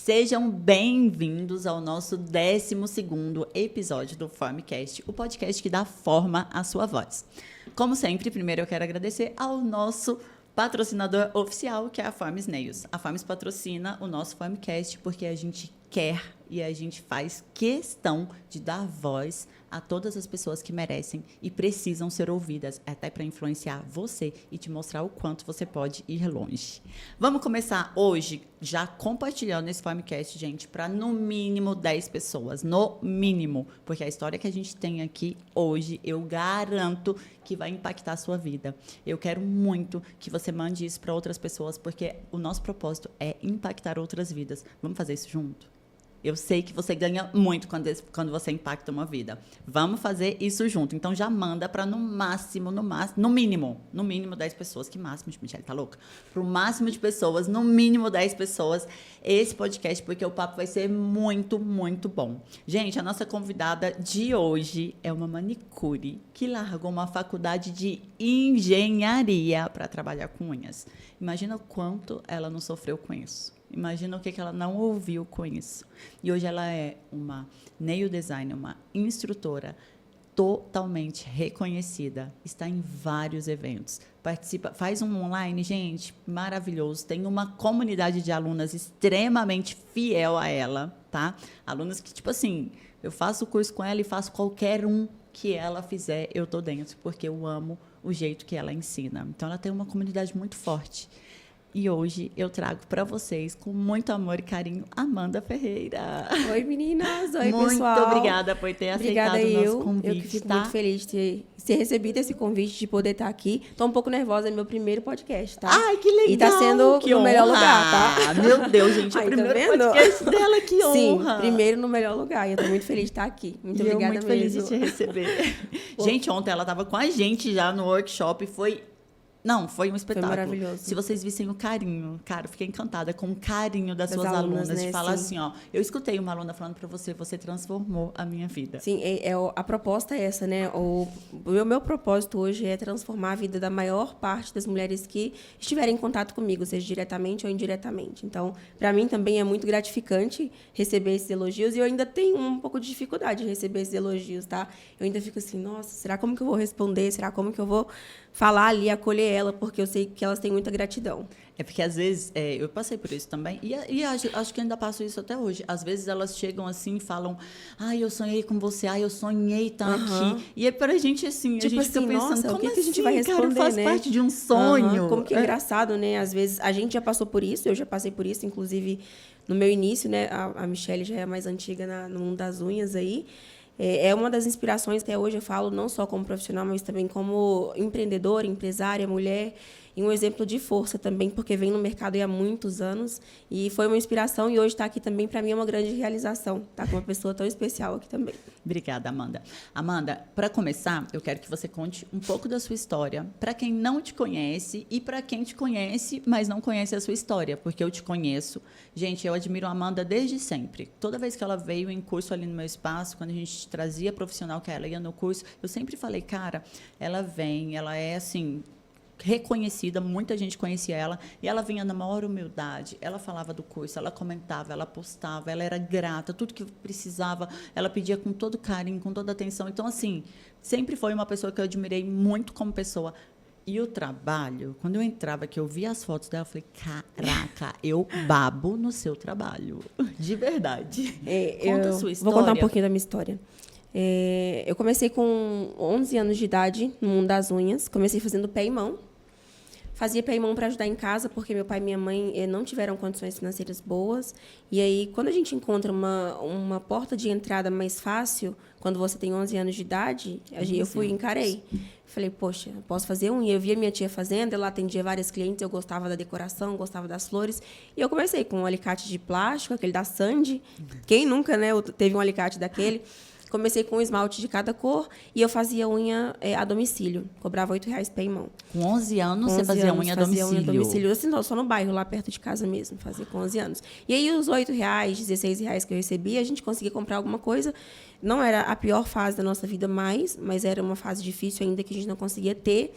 Sejam bem-vindos ao nosso 12º episódio do Formcast, o podcast que dá forma à sua voz. Como sempre, primeiro eu quero agradecer ao nosso patrocinador oficial, que é a Forms Nails. A Forms patrocina o nosso Formcast porque a gente quer e a gente faz questão de dar voz a todas as pessoas que merecem e precisam ser ouvidas, até para influenciar você e te mostrar o quanto você pode ir longe. Vamos começar hoje já compartilhando esse Formcast, gente, para no mínimo 10 pessoas, no mínimo, porque a história que a gente tem aqui hoje, eu garanto que vai impactar a sua vida. Eu quero muito que você mande isso para outras pessoas, porque o nosso propósito é impactar outras vidas. Vamos fazer isso junto? Eu sei que você ganha muito quando você impacta uma vida. Vamos fazer isso junto. Então, já manda para no mínimo 10 pessoas. Que máximo, Michelle, tá louca? Para o máximo de pessoas, no mínimo 10 pessoas, esse podcast, porque o papo vai ser muito, muito bom. Gente, a nossa convidada de hoje é uma manicure que largou uma faculdade de engenharia para trabalhar com unhas. Imagina o quanto ela não sofreu com isso. Imagina o que ela não ouviu com isso. E hoje ela é uma nail designer, uma instrutora totalmente reconhecida. Está em vários eventos. Participa, faz um online, gente, maravilhoso. Tem uma comunidade de alunas extremamente fiel a ela, tá? Alunas que, tipo assim, eu faço o curso com ela e faço qualquer um que ela fizer, eu tô dentro, porque eu amo o jeito que ela ensina. Então, ela tem uma comunidade muito forte. E hoje eu trago para vocês, com muito amor e carinho, Amanda Ferreira. Oi, meninas. Oi, muito pessoal. Muito obrigada por ter aceitado o nosso convite. Eu que fico muito feliz de ter recebido esse convite, de poder estar aqui. Estou um pouco nervosa, é meu primeiro podcast, tá? Ai, que legal. E tá sendo que no honra. melhor lugar, tá? Meu Deus, gente, é o primeiro podcast dela, que honra. Sim, primeiro no melhor lugar. E eu tô muito feliz de estar aqui. Muito obrigada muito mesmo. Feliz de te receber. Gente, ontem ela estava com a gente já no workshop, foi um espetáculo. Foi maravilhoso. Se vocês vissem o carinho, cara, eu fiquei encantada com o carinho das suas alunas. Né? De falar assim, ó, eu escutei uma aluna falando para você transformou a minha vida. Sim, a proposta é essa, né? O meu propósito hoje é transformar a vida da maior parte das mulheres que estiverem em contato comigo, seja diretamente ou indiretamente. Então, para mim também é muito gratificante receber esses elogios e eu ainda tenho um pouco de dificuldade de receber esses elogios, tá? Eu ainda fico assim, nossa, será como que eu vou responder? Será como que eu vou falar ali, acolher ela, porque eu sei que elas têm muita gratidão. É porque, às vezes, eu passei por isso também, e acho que ainda passo isso até hoje. Às vezes, elas chegam assim e falam, eu sonhei com você, eu sonhei estar aqui. E é pra gente, assim, tipo a gente fica pensando, nossa, como o que assim, a gente vai responder, cara, faz né? parte de um sonho. Como que é engraçado, né? Às vezes, a gente já passou por isso, eu já passei por isso, inclusive, no meu início, né? A Michelle já é mais antiga no mundo das unhas aí. É uma das inspirações, até hoje eu falo, não só como profissional, mas também como empreendedora, empresária, mulher, e um exemplo de força também, porque vem no mercado há muitos anos, e foi uma inspiração, e hoje estar aqui também, para mim, é uma grande realização, estar com uma pessoa tão especial aqui também. Obrigada, Amanda. Amanda, para começar, eu quero que você conte um pouco da sua história, para quem não te conhece e para quem te conhece, mas não conhece a sua história, porque eu te conheço. Gente, eu admiro a Amanda desde sempre. Toda vez que ela veio em curso ali no meu espaço, quando a gente trazia profissional que ela ia no curso, eu sempre falei, cara, ela vem, ela é assim, reconhecida, muita gente conhecia ela, e ela vinha na maior humildade, ela falava do curso, ela comentava, ela postava, ela era grata, tudo que precisava, ela pedia com todo carinho, com toda atenção. Então, assim, sempre foi uma pessoa que eu admirei muito como pessoa. E o trabalho, quando eu entrava, que eu via as fotos dela, eu falei, caraca, eu babo no seu trabalho, de verdade. Conta a sua história. Vou contar um pouquinho da minha história. Eu comecei com 11 anos de idade no mundo das unhas, comecei fazendo pé e mão. Fazia pé e mão para ajudar em casa, porque meu pai e minha mãe não tiveram condições financeiras boas. E aí, quando a gente encontra uma porta de entrada mais fácil, quando você tem 11 anos de idade, eu fui e encarei. Falei, poxa, posso fazer unha? Eu via minha tia fazendo, ela atendia várias clientes, eu gostava da decoração, gostava das flores. E eu comecei com um alicate de plástico, aquele da Sandy. Quem nunca, né, teve um alicate daquele? Comecei com um esmalte de cada cor e eu fazia unha a domicílio. Cobrava R$8 pé e mão. Com 11 anos você fazia unha a domicílio? Fazia unha a domicílio. Assim, não, só no bairro, lá perto de casa mesmo. Fazia com 11 anos. E aí os R$8, R$16 que eu recebia, a gente conseguia comprar alguma coisa. Não era a pior fase da nossa vida mais, mas era uma fase difícil ainda que a gente não conseguia ter.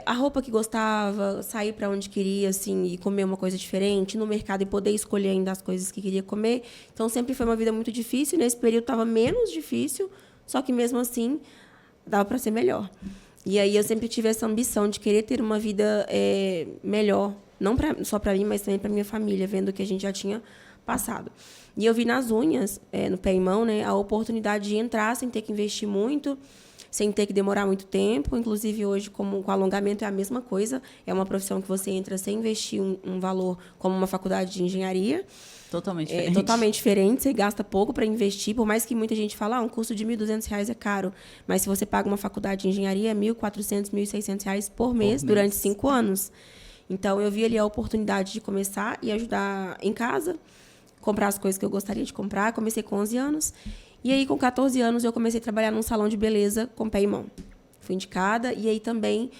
a roupa que gostava, sair para onde queria, assim, e comer uma coisa diferente, no mercado e poder escolher ainda as coisas que queria comer. Então, sempre foi uma vida muito difícil. Nesse período, estava menos difícil, só que, mesmo assim, dava para ser melhor. E aí, eu sempre tive essa ambição de querer ter uma vida melhor, não só para mim, mas também para minha família, vendo o que a gente já tinha passado. E eu vi nas unhas, no pé e mão, né, a oportunidade de entrar sem ter que investir muito, sem ter que demorar muito tempo. Inclusive, hoje, com alongamento, é a mesma coisa. É uma profissão que você entra sem investir um valor, como uma faculdade de engenharia. Totalmente diferente. Totalmente diferente. Você gasta pouco para investir, por mais que muita gente fale, um curso de R$1.200 é caro. Mas se você paga uma faculdade de engenharia, é R$1.400, R$1.600 por mês durante 5 anos. Então, eu vi ali a oportunidade de começar e ajudar em casa, comprar as coisas que eu gostaria de comprar. Comecei com 11 anos. E aí, com 14 anos, eu comecei a trabalhar num salão de beleza com pé e mão. Fui indicada. E aí, também,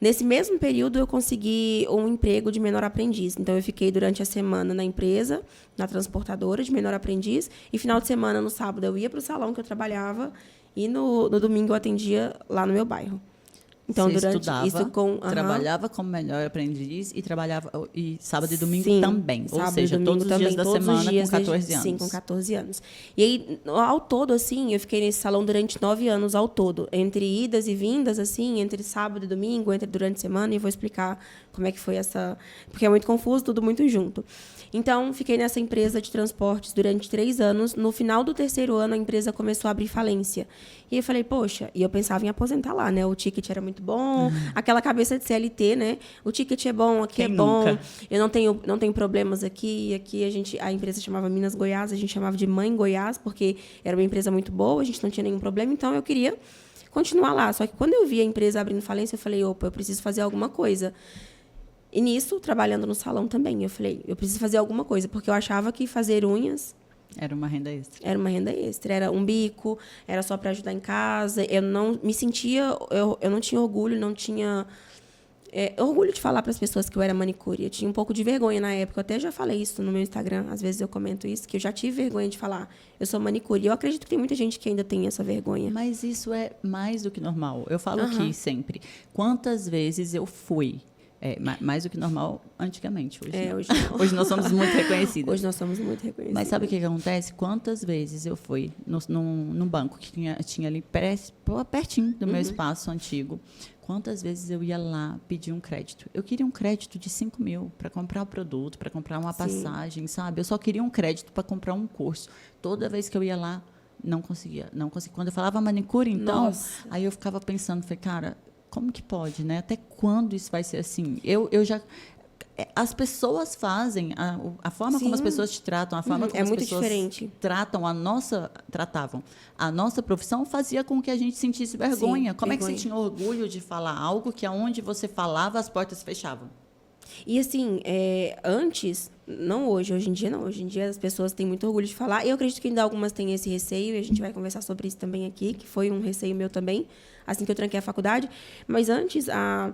nesse mesmo período, eu consegui um emprego de menor aprendiz. Então, eu fiquei durante a semana na empresa, na transportadora de menor aprendiz. E, final de semana, no sábado, eu ia para o salão que eu trabalhava. E, no domingo, eu atendia lá no meu bairro. Então, você durante estudava, isso trabalhava como melhor aprendiz e trabalhava e sábado e domingo Sim, também. Ou sábado seja, e domingo todos os também, dias da todos os semana dias com 14 anos. Sim, com 14 anos. E aí, ao todo, assim, eu fiquei nesse salão durante 9 anos ao todo. Entre idas e vindas, assim, entre sábado e domingo, entre durante a semana, e vou explicar como é que foi essa... Porque é muito confuso, tudo muito junto. Então, fiquei nessa empresa de transportes durante 3 anos. No final do 3º ano, a empresa começou a abrir falência. E eu falei, poxa, e eu pensava em aposentar lá, né? O ticket era muito bom, aquela cabeça de CLT, né? O ticket é bom, aqui Quem é bom. nunca? Eu não tenho problemas aqui. Aqui a empresa chamava Minas Goiás, a gente chamava de Mãe Goiás, porque era uma empresa muito boa, a gente não tinha nenhum problema, então eu queria continuar lá. Só que quando eu vi a empresa abrindo falência, eu falei, opa, eu preciso fazer alguma coisa. E nisso, trabalhando no salão também, eu falei, eu preciso fazer alguma coisa, porque eu achava que fazer unhas era uma renda extra. era uma renda extra, era um bico, era só para ajudar em casa. Eu não me sentia, eu não tinha orgulho, não tinha orgulho de falar para as pessoas que eu era manicure. Eu tinha um pouco de vergonha na época, eu até já falei isso no meu Instagram, às vezes eu comento isso, que eu já tive vergonha de falar, eu sou manicure. E eu acredito que tem muita gente que ainda tem essa vergonha. Mas isso é mais do que normal. Eu falo aqui sempre, quantas vezes eu fui mais do que normal antigamente. Hoje, hoje não. Hoje nós somos muito reconhecidas. Hoje nós somos muito reconhecidas. Mas sabe o que acontece? Quantas vezes eu fui num banco que tinha ali pertinho do meu espaço antigo, quantas vezes eu ia lá pedir um crédito? Eu queria um crédito de 5 mil para comprar o produto, para comprar uma passagem, sabe? Eu só queria um crédito para comprar um curso. Toda vez que eu ia lá, não conseguia. Quando eu falava manicure, então, Nossa. aí eu ficava pensando, falei, cara, como que pode, né? Até quando isso vai ser assim? Eu já... As pessoas fazem, a forma como as pessoas te tratam, a forma como as muito pessoas diferente. tratavam a nossa profissão, fazia com que a gente sentisse vergonha. Como é que você vergonha. tinha orgulho de falar algo que aonde você falava, as portas fechavam? E assim, antes, não hoje em dia não. Hoje em dia as pessoas têm muito orgulho de falar. E eu acredito que ainda algumas têm esse receio, e a gente vai conversar sobre isso também aqui, que foi um receio meu também, assim que eu tranquei a faculdade. Mas antes, a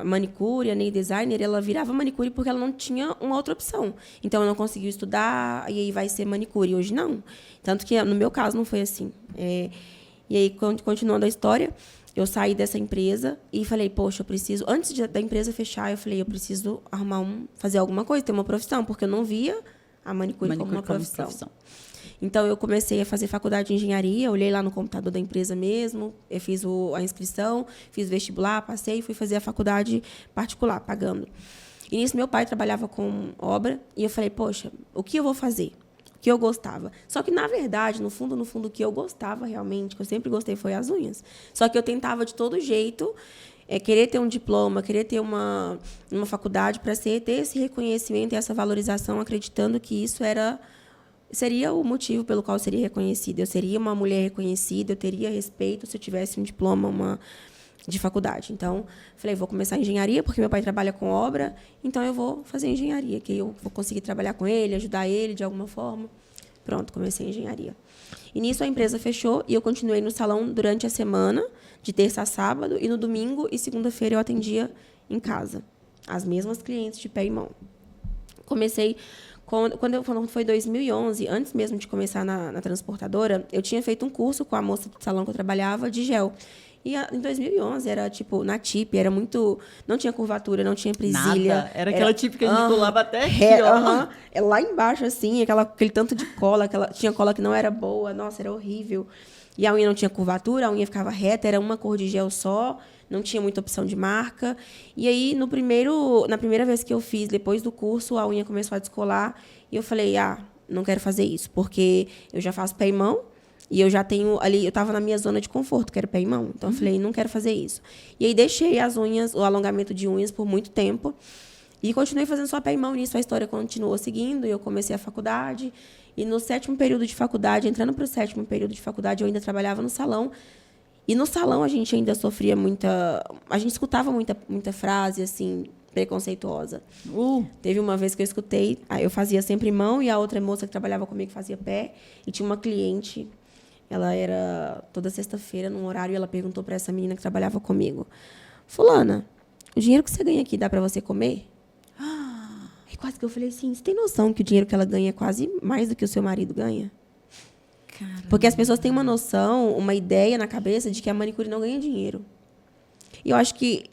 manicure, a nail designer, ela virava manicure porque ela não tinha uma outra opção. Então, eu não conseguia estudar, e aí vai ser manicure. Hoje, não. Tanto que, no meu caso, não foi assim. E aí, continuando a história, eu saí dessa empresa e falei, poxa, eu preciso... Antes da empresa fechar, eu falei, eu preciso fazer alguma coisa, ter uma profissão, porque eu não via a manicure como uma profissão. Então, eu comecei a fazer faculdade de engenharia, olhei lá no computador da empresa mesmo, eu fiz a inscrição, fiz o vestibular, passei e fui fazer a faculdade particular, pagando. E nisso, meu pai trabalhava com obra, e eu falei, poxa, o que eu vou fazer? O que eu gostava. Só que, na verdade, no fundo, o que eu gostava realmente, que eu sempre gostei, foi as unhas. Só que eu tentava, de todo jeito, querer ter um diploma, querer ter uma faculdade para ter esse reconhecimento e essa valorização, acreditando que isso seria o motivo pelo qual eu seria reconhecida. Eu seria uma mulher reconhecida, eu teria respeito se eu tivesse um diploma de faculdade. Então, falei, vou começar engenharia, porque meu pai trabalha com obra, então eu vou fazer engenharia, que eu vou conseguir trabalhar com ele, ajudar ele de alguma forma. Pronto, comecei a engenharia. E nisso a empresa fechou e eu continuei no salão durante a semana, de terça a sábado, e no domingo e segunda-feira eu atendia em casa, as mesmas clientes de pé e mão. Comecei... Quando foi 2011, antes mesmo de começar na transportadora, eu tinha feito um curso com a moça do salão que eu trabalhava de gel. E em 2011 era, tipo, na tip, era muito... Não tinha curvatura, não tinha presilha. Nada. Era aquela tip que a gente pulava até aqui, ó. É lá embaixo, assim, aquele tanto de cola. Tinha cola que não era boa. Nossa, era horrível. E a unha não tinha curvatura, a unha ficava reta, era uma cor de gel só. Não tinha muita opção de marca. E aí, na primeira vez que eu fiz, depois do curso, a unha começou a descolar. E eu falei, não quero fazer isso. Porque eu já faço pé e mão. E eu já tenho ali, eu estava na minha zona de conforto, que era pé e mão. Então, eu falei, não quero fazer isso. E aí, deixei as unhas, o alongamento de unhas por muito tempo. E continuei fazendo só pé e mão. Nisso, a história continuou seguindo. E eu comecei a faculdade. E no 7º período de faculdade, entrando para o 7º período de faculdade, eu ainda trabalhava no salão. E no salão, a gente ainda sofria muita... A gente escutava muita frase, assim, preconceituosa. Teve uma vez que eu escutei, eu fazia sempre mão, e a outra moça que trabalhava comigo fazia pé. E tinha uma cliente... Ela era toda sexta-feira, num horário, e ela perguntou para essa menina que trabalhava comigo: Fulana, o dinheiro que você ganha aqui dá para você comer? Aí quase que eu falei assim, você tem noção que o dinheiro que ela ganha é quase mais do que o seu marido ganha? Caramba. Porque as pessoas têm uma noção, uma ideia na cabeça de que a manicure não ganha dinheiro. E eu acho que...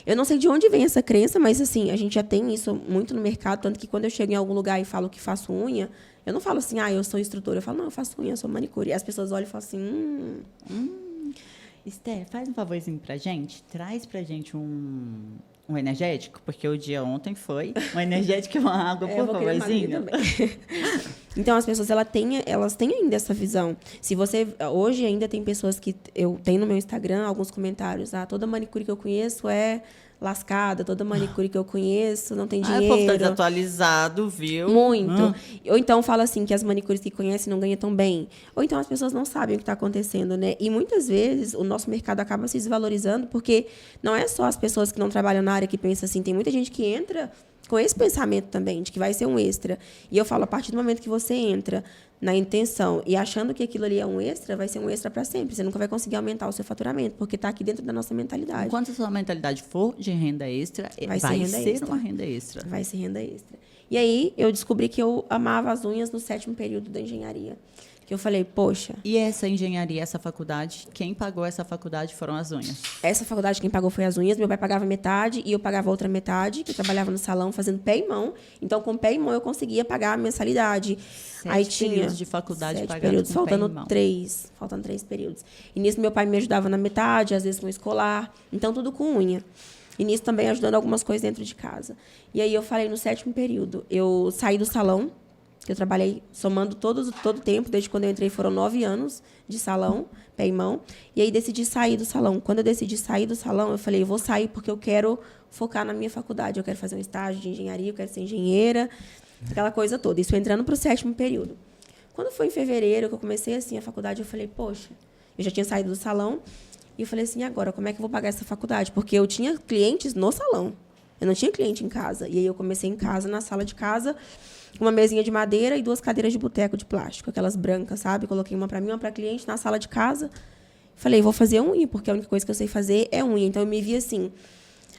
Eu não sei de onde vem essa crença, mas assim, a gente já tem isso muito no mercado, tanto que quando eu chego em algum lugar e falo que faço unha, eu não falo assim, eu sou instrutora. Eu falo, não, eu faço unha, eu sou manicure. E as pessoas olham e falam assim, Esther, faz um favorzinho pra gente. Traz pra gente um energético, porque o dia ontem foi um energético e uma água, por favorzinho. Então, as pessoas elas têm ainda essa visão. Se você... Hoje ainda tem pessoas que... Eu tenho no meu Instagram alguns comentários. Toda manicure que eu conheço é lascada, toda manicure que eu conheço não tem dinheiro. O povo tá desatualizado, viu? Muito. Ou então fala assim, que as manicures que conhecem não ganham tão bem. Ou então as pessoas não sabem o que está acontecendo, né? E muitas vezes o nosso mercado acaba se desvalorizando, porque não é só as pessoas que não trabalham na área que pensam assim. Tem muita gente que entra com esse pensamento também, de que vai ser um extra. E eu falo, a partir do momento que você entra na intenção e achando que aquilo ali é um extra, vai ser um extra para sempre. Você nunca vai conseguir aumentar o seu faturamento, porque está aqui dentro da nossa mentalidade. Enquanto a sua mentalidade for de renda extra, vai ser uma renda extra. Vai ser renda extra. E aí, eu descobri que eu amava as unhas no 7º período da engenharia. Que eu falei, poxa... E essa engenharia, essa faculdade, quem pagou essa faculdade foram as unhas? Essa faculdade quem pagou foi as unhas. Meu pai pagava metade e eu pagava outra metade, que eu trabalhava no salão fazendo pé e mão. Então, com pé e mão, eu conseguia pagar a mensalidade. 7 períodos de faculdade 7 pagando períodos, com pé e mão. Faltando 3 períodos. E nisso, meu pai me ajudava na metade, às vezes com escolar. Então, tudo com unha. E nisso também ajudando algumas coisas dentro de casa. E aí, eu falei no 7º período. Eu saí do salão, que eu trabalhei somando todo o tempo, desde quando eu entrei foram 9 anos de salão, pé e mão. E aí decidi sair do salão. Quando eu decidi sair do salão, eu falei, eu vou sair porque eu quero focar na minha faculdade. Eu quero fazer um estágio de engenharia, eu quero ser engenheira, aquela coisa toda. Isso entrando para o 7º período. Quando foi em fevereiro que eu comecei assim a faculdade, eu falei, poxa, eu já tinha saído do salão. E eu falei assim, agora, como é que eu vou pagar essa faculdade? Porque eu tinha clientes no salão. Eu não tinha cliente em casa. E aí eu comecei em casa, na sala de casa, uma mesinha de madeira e 2 cadeiras de boteco de plástico, aquelas brancas, sabe? Coloquei uma para mim, uma para cliente, na sala de casa. Falei, vou fazer unha, porque a única coisa que eu sei fazer é unha. Então, eu me vi assim,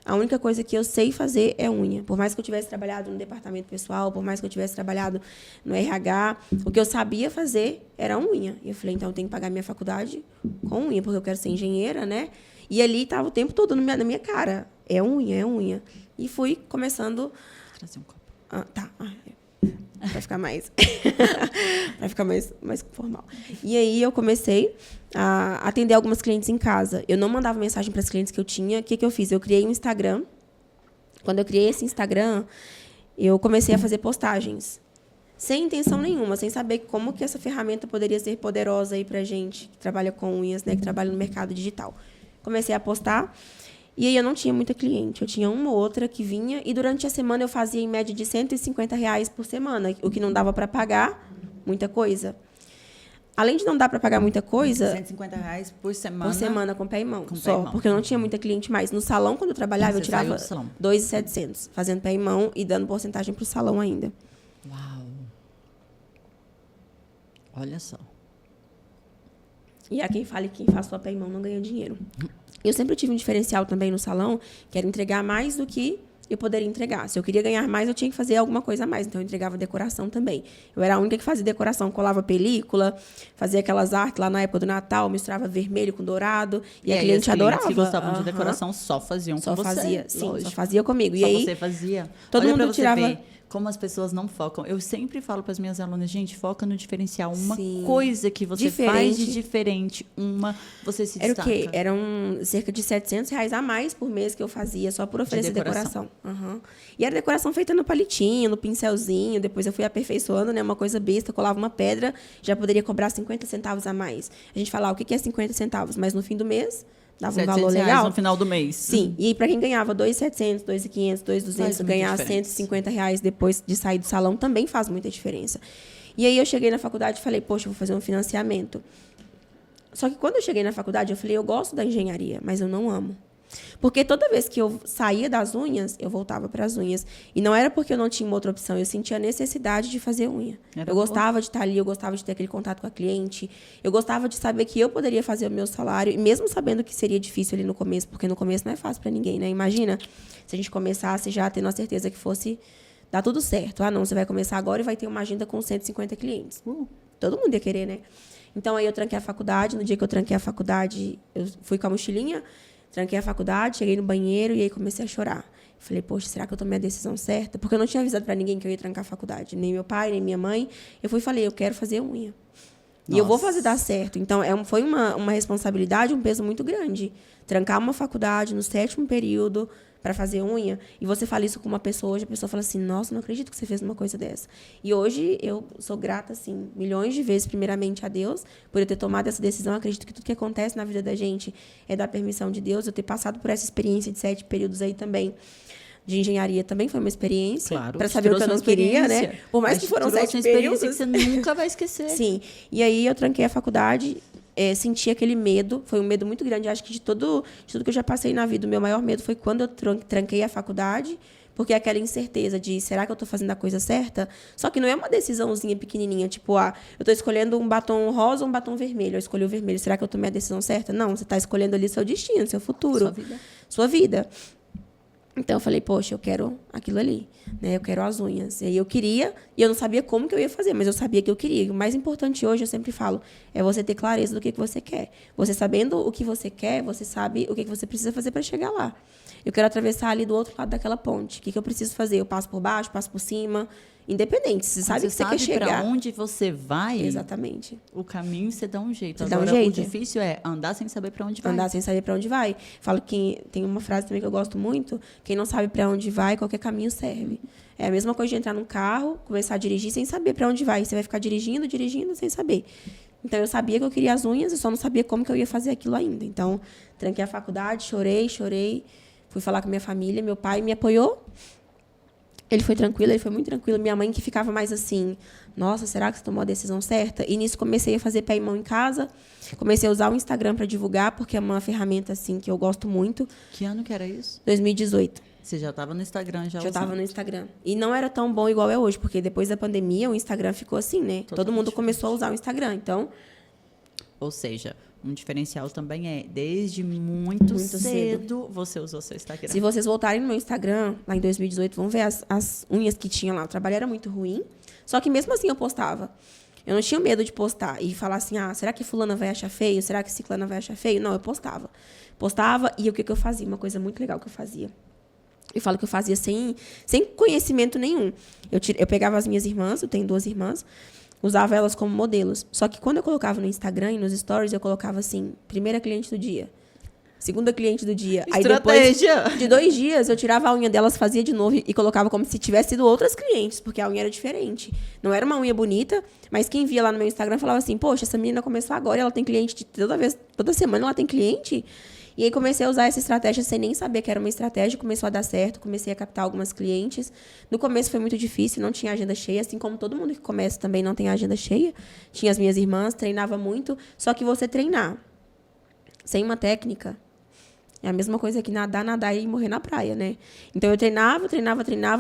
a única coisa que eu sei fazer é unha. Por mais que eu tivesse trabalhado no departamento pessoal, por mais que eu tivesse trabalhado no RH, o que eu sabia fazer era unha. E eu falei, então, eu tenho que pagar minha faculdade com unha, porque eu quero ser engenheira, né? E ali estava o tempo todo na minha cara. É unha, é unha. E fui começando... Trazer um copo. Tá. Vai ficar mais... vai ficar mais formal. E aí eu comecei a atender algumas clientes em casa. Eu não mandava mensagem para as clientes que eu tinha. O que eu fiz? Eu criei um Instagram. Quando eu criei esse Instagram, eu comecei a fazer postagens. Sem intenção nenhuma, sem saber como que essa ferramenta poderia ser poderosa aí pra gente que trabalha com unhas, né, que trabalha no mercado digital. Comecei a postar. E aí eu não tinha muita cliente, eu tinha uma ou outra que vinha, e durante a semana eu fazia em média de R$150 por semana, o que não dava para pagar muita coisa. Além de não dar para pagar muita coisa... R$150 por semana? Por semana, com pé e mão, com só, pé e mão. Porque eu não tinha muita cliente mais. No salão, quando eu trabalhava, eu tirava R$2.700, fazendo pé e mão e dando porcentagem para o salão ainda. Uau! Olha só. E há quem fale que faz só pé e mão não ganha dinheiro. Eu sempre tive um diferencial também no salão, que era entregar mais do que eu poderia entregar. Se eu queria ganhar mais, eu tinha que fazer alguma coisa a mais. Então, eu entregava decoração também. Eu era a única que fazia decoração, colava película, fazia aquelas artes lá na época do Natal, misturava vermelho com dourado. E a cliente adorava. Que gostavam de decoração só faziam com você. Só fazia, sim, lógico. só fazia comigo. Só e aí, você fazia. Todo Olha mundo pra você tirava... ver como as pessoas não focam. Eu sempre falo para as minhas alunas, gente, foca no diferencial. Uma Sim. coisa que você faz de diferente, você se destaca. Era o quê? Eram cerca de R$700 a mais por mês que eu fazia, só por oferecer decoração. E era decoração feita no palitinho, no pincelzinho. Depois eu fui aperfeiçoando, né? Uma coisa besta, colava uma pedra, já poderia cobrar 50 centavos a mais. A gente fala, o que é 50 centavos? Mas no fim do mês... dava um valor legal. no final do mês. Sim. E para quem ganhava 2.700, 2.500, 2.200, ganhar R$150 depois de sair do salão também faz muita diferença. E aí eu cheguei na faculdade e falei, poxa, eu vou fazer um financiamento. Só que quando eu cheguei na faculdade, eu falei, eu gosto da engenharia, mas eu não amo. Porque toda vez que eu saía das unhas, eu voltava para as unhas. E não era porque eu não tinha uma outra opção, eu sentia a necessidade de fazer unha. Eu gostava de estar ali, eu gostava de ter aquele contato com a cliente. Eu gostava de saber que eu poderia fazer o meu salário, e mesmo sabendo que seria difícil ali no começo, porque no começo não é fácil para ninguém, né? Imagina se a gente começasse já tendo a certeza que fosse dar tudo certo. Ah, não, você vai começar agora e vai ter uma agenda com 150 clientes. Todo mundo ia querer, né? Então, aí eu tranquei a faculdade. No dia que eu tranquei a faculdade, eu fui com a mochilinha, tranquei a faculdade, cheguei no banheiro e aí comecei a chorar. Falei, poxa, será que eu tomei a decisão certa? Porque eu não tinha avisado para ninguém que eu ia trancar a faculdade. Nem meu pai, nem minha mãe. Eu fui e falei, eu quero fazer unha. E eu vou fazer dar certo. Então, foi uma responsabilidade, um peso muito grande. Trancar uma faculdade no 7º período para fazer unha. E você fala isso com uma pessoa hoje, a pessoa fala assim, nossa, não acredito que você fez uma coisa dessa. E hoje eu sou grata, assim, milhões de vezes, primeiramente, a Deus, por eu ter tomado essa decisão. Eu acredito que tudo que acontece na vida da gente é da permissão de Deus. Eu ter passado por essa experiência de 7 períodos aí também, de engenharia, também foi uma experiência. Claro, para saber o que eu não queria, né? Por mais que foram 7 períodos. Que você nunca vai esquecer. Sim. E aí eu tranquei a faculdade, senti aquele medo. Foi um medo muito grande. Acho que de tudo que eu já passei na vida, o meu maior medo foi quando eu tranquei a faculdade, porque é aquela incerteza de, será que eu estou fazendo a coisa certa? Só que não é uma decisãozinha pequenininha, tipo, eu estou escolhendo um batom rosa ou um batom vermelho. Eu escolhi o vermelho. Será que eu tomei a decisão certa? Não, você está escolhendo ali seu destino, seu futuro. Sua vida. Então, eu falei, poxa, eu quero aquilo ali, né? Eu quero as unhas. E aí eu queria, e eu não sabia como que eu ia fazer, mas eu sabia que eu queria. E o mais importante hoje, eu sempre falo, é você ter clareza do que você quer. Você sabendo o que você quer, você sabe o que você precisa fazer para chegar lá. Eu quero atravessar ali do outro lado daquela ponte. O que eu preciso fazer? Eu passo por baixo, passo por cima... Independente, você sabe que você quer chegar. Para onde você vai. Exatamente. O caminho você dá um jeito. Agora, dá um jeito. O difícil é andar sem saber para onde vai. Andar sem saber para onde vai. Falo que tem uma frase também que eu gosto muito: quem não sabe para onde vai, qualquer caminho serve. É a mesma coisa de entrar num carro, começar a dirigir sem saber para onde vai. Você vai ficar dirigindo sem saber. Então, eu sabia que eu queria as unhas, eu só não sabia como que eu ia fazer aquilo ainda. Então, tranquei a faculdade, chorei. Fui falar com minha família, meu pai me apoiou. Ele foi tranquilo, ele foi muito tranquilo. Minha mãe que ficava mais assim, nossa, será que você tomou a decisão certa? E nisso comecei a fazer pé e mão em casa. Comecei a usar o Instagram para divulgar, porque é uma ferramenta assim que eu gosto muito. Que ano que era isso? 2018. Você já estava no Instagram? Já estava no Instagram. E não era tão bom igual é hoje, porque depois da pandemia o Instagram ficou assim, né? Todo mundo começou a usar o Instagram, então... Ou seja... Um diferencial também é, desde muito cedo, você usou seu Instagram. Se vocês voltarem no meu Instagram, lá em 2018, vão ver as unhas que tinha lá. O trabalho era muito ruim, só que mesmo assim eu postava. Eu não tinha medo de postar e falar assim, será que fulana vai achar feio? Será que ciclana vai achar feio? Não, eu postava. Postava e o que eu fazia? Uma coisa muito legal que eu fazia. Eu falo que eu fazia sem conhecimento nenhum. Eu pegava as minhas irmãs, eu tenho 2 irmãs, usava elas como modelos. Só que quando eu colocava no Instagram e nos stories, eu colocava assim, primeira cliente do dia, segunda cliente do dia. Estratégia! Aí depois de 2 dias, eu tirava a unha delas, fazia de novo e colocava como se tivesse sido outras clientes, porque a unha era diferente. Não era uma unha bonita, mas quem via lá no meu Instagram falava assim, poxa, essa menina começou agora e ela tem cliente toda semana ela tem cliente. E aí comecei a usar essa estratégia sem nem saber que era uma estratégia, começou a dar certo, comecei a captar algumas clientes. No começo foi muito difícil, não tinha agenda cheia, assim como todo mundo que começa também não tem agenda cheia. Tinha as minhas irmãs, treinava muito, só que você treinar sem uma técnica É a mesma coisa que nadar e morrer na praia, né? Então, eu treinava,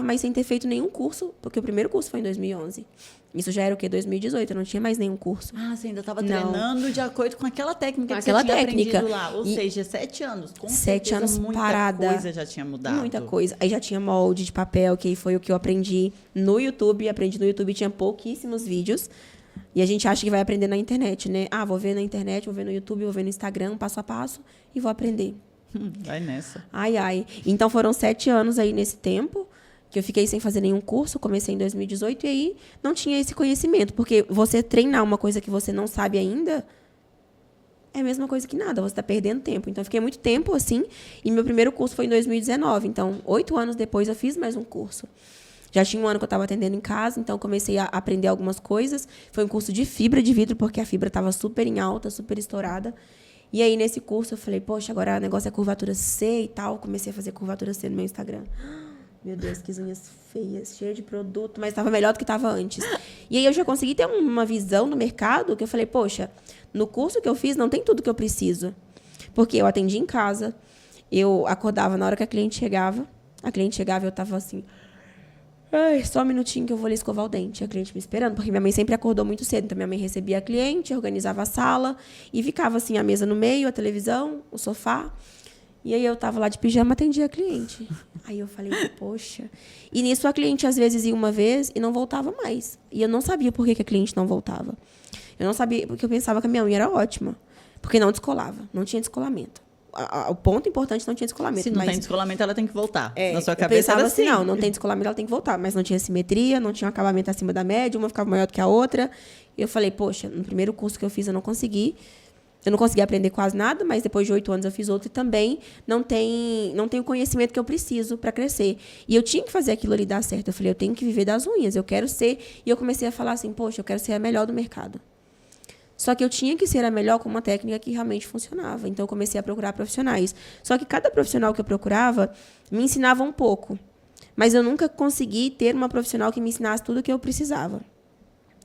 mas sem ter feito nenhum curso, porque o primeiro curso foi em 2011. Isso já era o quê? 2018, eu não tinha mais nenhum curso. Ah, você ainda estava treinando de acordo com aquela técnica com que aquela você tinha técnica. aprendido lá. Ou seja, 7 anos. Com 7 certeza, anos muita parada. coisa já tinha mudado. Muita coisa. Aí já tinha molde de papel, que foi o que eu aprendi no YouTube. Aprendi no YouTube, tinha pouquíssimos vídeos. E a gente acha que vai aprender na internet, né? Ah, vou ver na internet, vou ver no YouTube, vou ver no Instagram, passo a passo, e vou aprender. Vai nessa. Ai. Então, foram 7 anos aí nesse tempo que eu fiquei sem fazer nenhum curso. Comecei em 2018 e aí não tinha esse conhecimento. Porque você treinar uma coisa que você não sabe ainda é a mesma coisa que nada. Você está perdendo tempo. Então, eu fiquei muito tempo assim. E meu primeiro curso foi em 2019. Então, 8 anos depois, eu fiz mais um curso. Já tinha um ano que eu estava atendendo em casa, então comecei a aprender algumas coisas. Foi um curso de fibra de vidro, porque a fibra estava super em alta, super estourada. E aí, nesse curso, eu falei, poxa, agora o negócio é curvatura C e tal. Comecei a fazer curvatura C no meu Instagram. Meu Deus, que unhas feias, cheia de produto, mas estava melhor do que estava antes. E aí, eu já consegui ter uma visão do mercado que eu falei, poxa, no curso que eu fiz, não tem tudo que eu preciso. Porque eu atendi em casa, eu acordava na hora que a cliente chegava e eu estava assim... Ai, só um minutinho que eu vou ali escovar o dente. A cliente me esperando, porque minha mãe sempre acordou muito cedo. Então, minha mãe recebia a cliente, organizava a sala e ficava assim, a mesa no meio, a televisão, o sofá. E aí, eu tava lá de pijama, atendia a cliente. Aí, eu falei, poxa... E nisso, a cliente, às vezes, ia uma vez e não voltava mais. E eu não sabia por que a cliente não voltava. Eu não sabia, porque eu pensava que a minha unha era ótima. Porque não descolava, não tinha descolamento. O ponto importante não tinha descolamento. Se não tem descolamento, ela tem que voltar. Na sua Eu cabeça pensava era assim, assim. não tem descolamento, ela tem que voltar. Mas não tinha simetria, não tinha um acabamento acima da média, uma ficava maior do que a outra. E eu falei, poxa, no primeiro curso que eu fiz eu não consegui. Eu não consegui aprender quase nada, mas depois de 8 anos eu fiz outro e também não tenho o conhecimento que eu preciso para crescer. E eu tinha que fazer aquilo ali dar certo. Eu falei, eu tenho que viver das unhas, eu quero ser... E eu comecei a falar assim, poxa, eu quero ser a melhor do mercado. Só que eu tinha que ser a melhor com uma técnica que realmente funcionava. Então, eu comecei a procurar profissionais. Só que cada profissional que eu procurava me ensinava um pouco. Mas eu nunca consegui ter uma profissional que me ensinasse tudo o que eu precisava.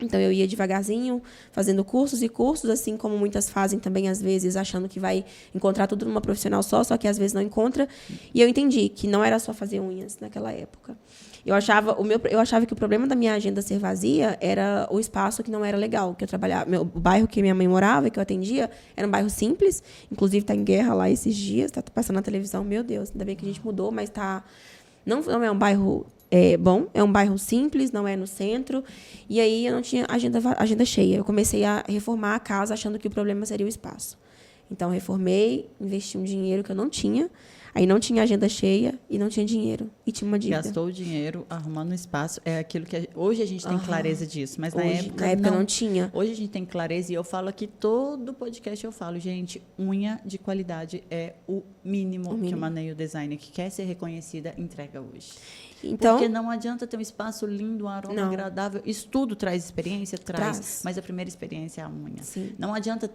Então, eu ia devagarzinho, fazendo cursos e cursos, assim como muitas fazem também, às vezes, achando que vai encontrar tudo numa profissional só que às vezes não encontra. E eu entendi que não era só fazer unhas naquela época. Eu achava que o problema da minha agenda ser vazia era o espaço que não era legal, que eu trabalhava. O bairro que minha mãe morava e que eu atendia era um bairro simples, inclusive está em guerra lá esses dias, está passando na televisão, meu Deus, ainda bem que a gente mudou, mas não é um bairro bom, é um bairro simples, não é no centro, e aí eu não tinha agenda cheia. Eu comecei a reformar a casa achando que o problema seria o espaço. Então, reformei, investi um dinheiro que eu não tinha. Aí não tinha agenda cheia e não tinha dinheiro. E tinha uma dívida. Gastou o dinheiro arrumando um espaço. É aquilo que... Hoje a gente tem clareza disso, mas na época não tinha. Hoje a gente tem clareza e eu falo aqui, todo podcast eu falo, gente, unha de qualidade é o mínimo que uma nail designer que quer ser reconhecida entrega hoje. Então, porque não adianta ter um espaço lindo, um aroma agradável. Isso tudo traz experiência? Traz. Mas a primeira experiência é a unha. Sim. Não adianta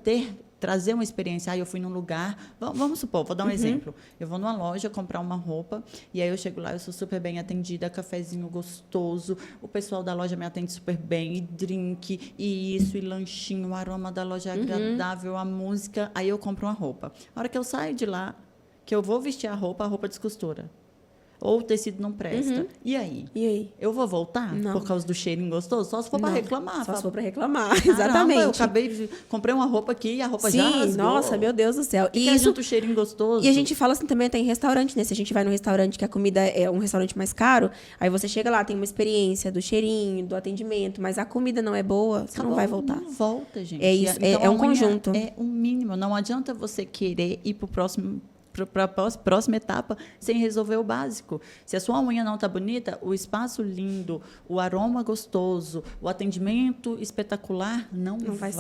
trazer uma experiência. Eu fui num lugar... Vamos supor, vou dar um exemplo. Eu vou numa loja comprar uma roupa e aí eu chego lá, eu sou super bem atendida, cafezinho gostoso, o pessoal da loja me atende super bem, e drink, e isso, e lanchinho, o aroma da loja é agradável, a música. Aí eu compro uma roupa. A hora que eu saio de lá, que eu vou vestir a roupa descostura. Ou o tecido não presta. E aí? Eu vou voltar por causa do cheirinho gostoso? Só se for para reclamar. Só se for para reclamar, exatamente. Eu comprei uma roupa aqui e a roupa já rasgou. Nossa, meu Deus do céu. E isso o cheirinho gostoso. E a gente fala assim também, até em restaurante, né? Se a gente vai num restaurante que a comida é um restaurante mais caro, aí você chega lá, tem uma experiência do cheirinho, do atendimento, mas a comida não é boa, você não vai voltar. Não volta, gente. É isso, então, é um conjunto. É um mínimo. Não adianta você querer ir para o próximo... para a próxima etapa sem resolver o básico. Se a sua unha não está bonita, o espaço lindo, o aroma gostoso, o atendimento espetacular não vai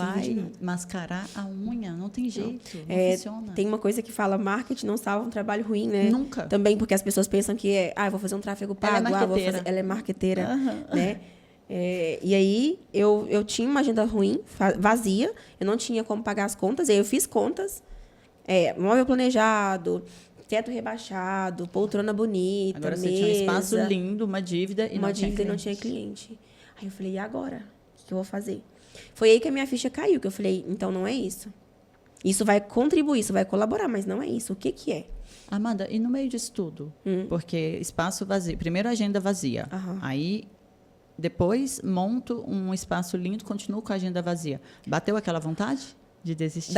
mascarar a unha. Não tem jeito, não funciona. Tem uma coisa que fala, marketing não salva um trabalho ruim, né? Nunca. Também porque as pessoas pensam que eu vou fazer um tráfego pago, ela é marqueteira, né? E aí, eu tinha uma agenda ruim, vazia, eu não tinha como pagar as contas, e aí eu fiz contas, móvel planejado, teto rebaixado, poltrona bonita, agora mesa. Você tinha um espaço lindo, uma dívida e não tinha cliente. Aí eu falei, e agora? O que eu vou fazer? Foi aí que a minha ficha caiu, que eu falei, então não é isso. Isso vai contribuir, isso vai colaborar, mas não é isso. O que que é? Amanda, e no meio disso tudo? Porque espaço vazio. Primeiro, agenda vazia. Aí, depois, monto um espaço lindo, continuo com a agenda vazia. Bateu aquela vontade de desistir?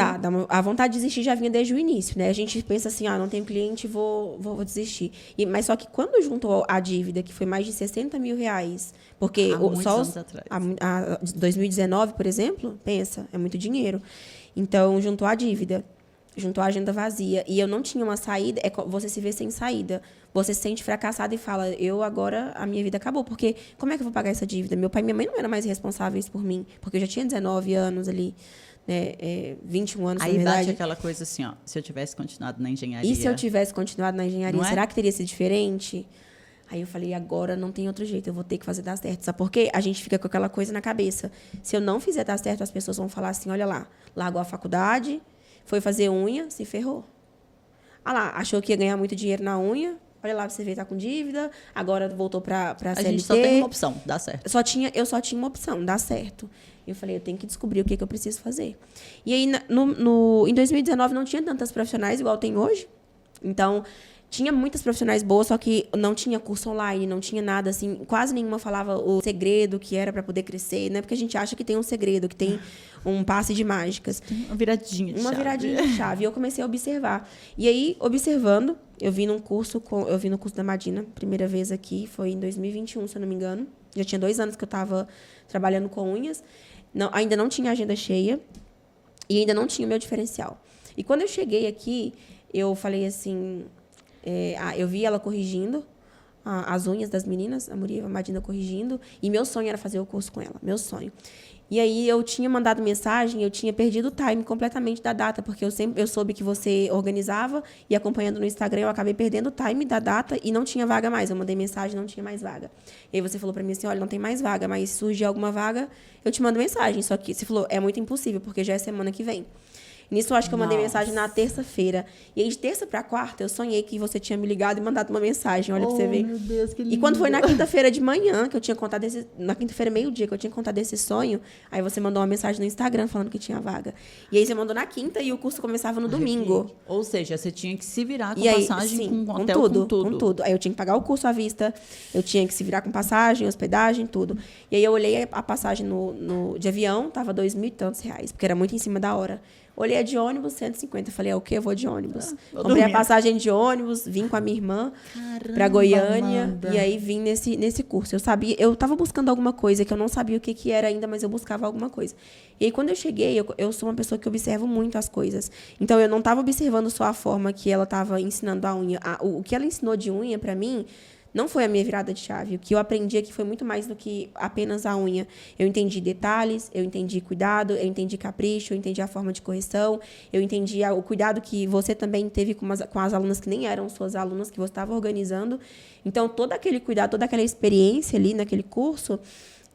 A vontade de desistir já vinha desde o início, né? A gente pensa assim, não tenho cliente, vou desistir. Mas só que quando juntou a dívida, que foi mais de 60 mil reais, porque Há muitos anos atrás. 2019, por exemplo, pensa, é muito dinheiro. Então, juntou a dívida, juntou a agenda vazia, e eu não tinha uma saída, você se vê sem saída. Você se sente fracassado e fala, agora, a minha vida acabou, porque como é que eu vou pagar essa dívida? Meu pai e minha mãe não eram mais responsáveis por mim, porque eu já tinha 19 anos ali, né, 21 anos, Aí na verdade. bate aquela coisa assim, se eu tivesse continuado na engenharia... E se eu tivesse continuado na engenharia, Não é? será que teria sido diferente? Aí eu falei, agora não tem outro jeito, eu vou ter que fazer dar certo. Sabe por quê? A gente fica com aquela coisa na cabeça. Se eu não fizer dar certo, as pessoas vão falar assim, olha lá, largou a faculdade, foi fazer unha, se ferrou. Ah lá, achou que ia ganhar muito dinheiro na unha, olha lá, você vê, tá com dívida, agora voltou para CLT. A gente só tem uma opção, dá certo. Eu só tinha uma opção, dá certo. Eu falei, eu tenho que descobrir o que eu preciso fazer. E aí, em 2019, não tinha tantas profissionais igual tem hoje. Então, tinha muitas profissionais boas, só que não tinha curso online, não tinha nada assim. Quase nenhuma falava o segredo que era para poder crescer, né? Porque a gente acha que tem um segredo, que tem um passe de mágicas. Uma viradinha de chave. Uma viradinha de chave. E eu comecei a observar. E aí, observando, eu vi no curso da Madina, primeira vez aqui, foi em 2021, se eu não me engano. Já tinha 2 anos que eu estava trabalhando com unhas. Ainda não tinha agenda cheia e ainda não tinha o meu diferencial. E quando eu cheguei aqui, eu falei assim... eu vi ela corrigindo as unhas das meninas, a Muriel, a Madina corrigindo, e meu sonho era fazer o curso com ela, meu sonho. E aí eu tinha mandado mensagem, eu tinha perdido o time completamente da data, porque eu soube que você organizava, e acompanhando no Instagram eu acabei perdendo o time da data e não tinha vaga mais. Eu mandei mensagem, não tinha mais vaga. E aí você falou para mim assim, olha, não tem mais vaga, mas se surgir alguma vaga, eu te mando mensagem. Só que você falou, é muito impossível, porque já é semana que vem. Nisso, eu acho que eu mandei mensagem na terça-feira. E aí, de terça para quarta, eu sonhei que você tinha me ligado e mandado uma mensagem. Olha pra você ver. Meu Deus, que lindo. E quando foi na quinta-feira de manhã, que eu tinha contado na quinta-feira, meio-dia, que eu tinha contado esse sonho, aí você mandou uma mensagem no Instagram falando que tinha vaga. E aí, você mandou na quinta e o curso começava no domingo. Ou seja, você tinha que se virar com aí, passagem, sim, com hotel, com tudo. Com tudo. Aí, eu tinha que pagar o curso à vista, eu tinha que se virar com passagem, hospedagem, tudo. E aí, eu olhei a passagem de avião, tava R$2.000 e tantos, porque era muito em cima da hora. Olhei a de ônibus, 150. Falei, o quê? Eu vou de ônibus. Comprei a passagem de ônibus, vim com a minha irmã para Goiânia. Amanda. E aí vim nesse curso. Eu estava buscando alguma coisa que eu não sabia o que era ainda, mas eu buscava alguma coisa. E aí, quando eu cheguei, eu sou uma pessoa que observo muito as coisas. Então, eu não estava observando só a forma que ela estava ensinando a unha. O que ela ensinou de unha, para mim, não foi a minha virada de chave. O que eu aprendi aqui foi muito mais do que apenas a unha. Eu entendi detalhes, eu entendi cuidado, eu entendi capricho, eu entendi a forma de correção, eu entendi o cuidado que você também teve com as alunas que nem eram suas alunas, que você estava organizando. Então, todo aquele cuidado, toda aquela experiência ali naquele curso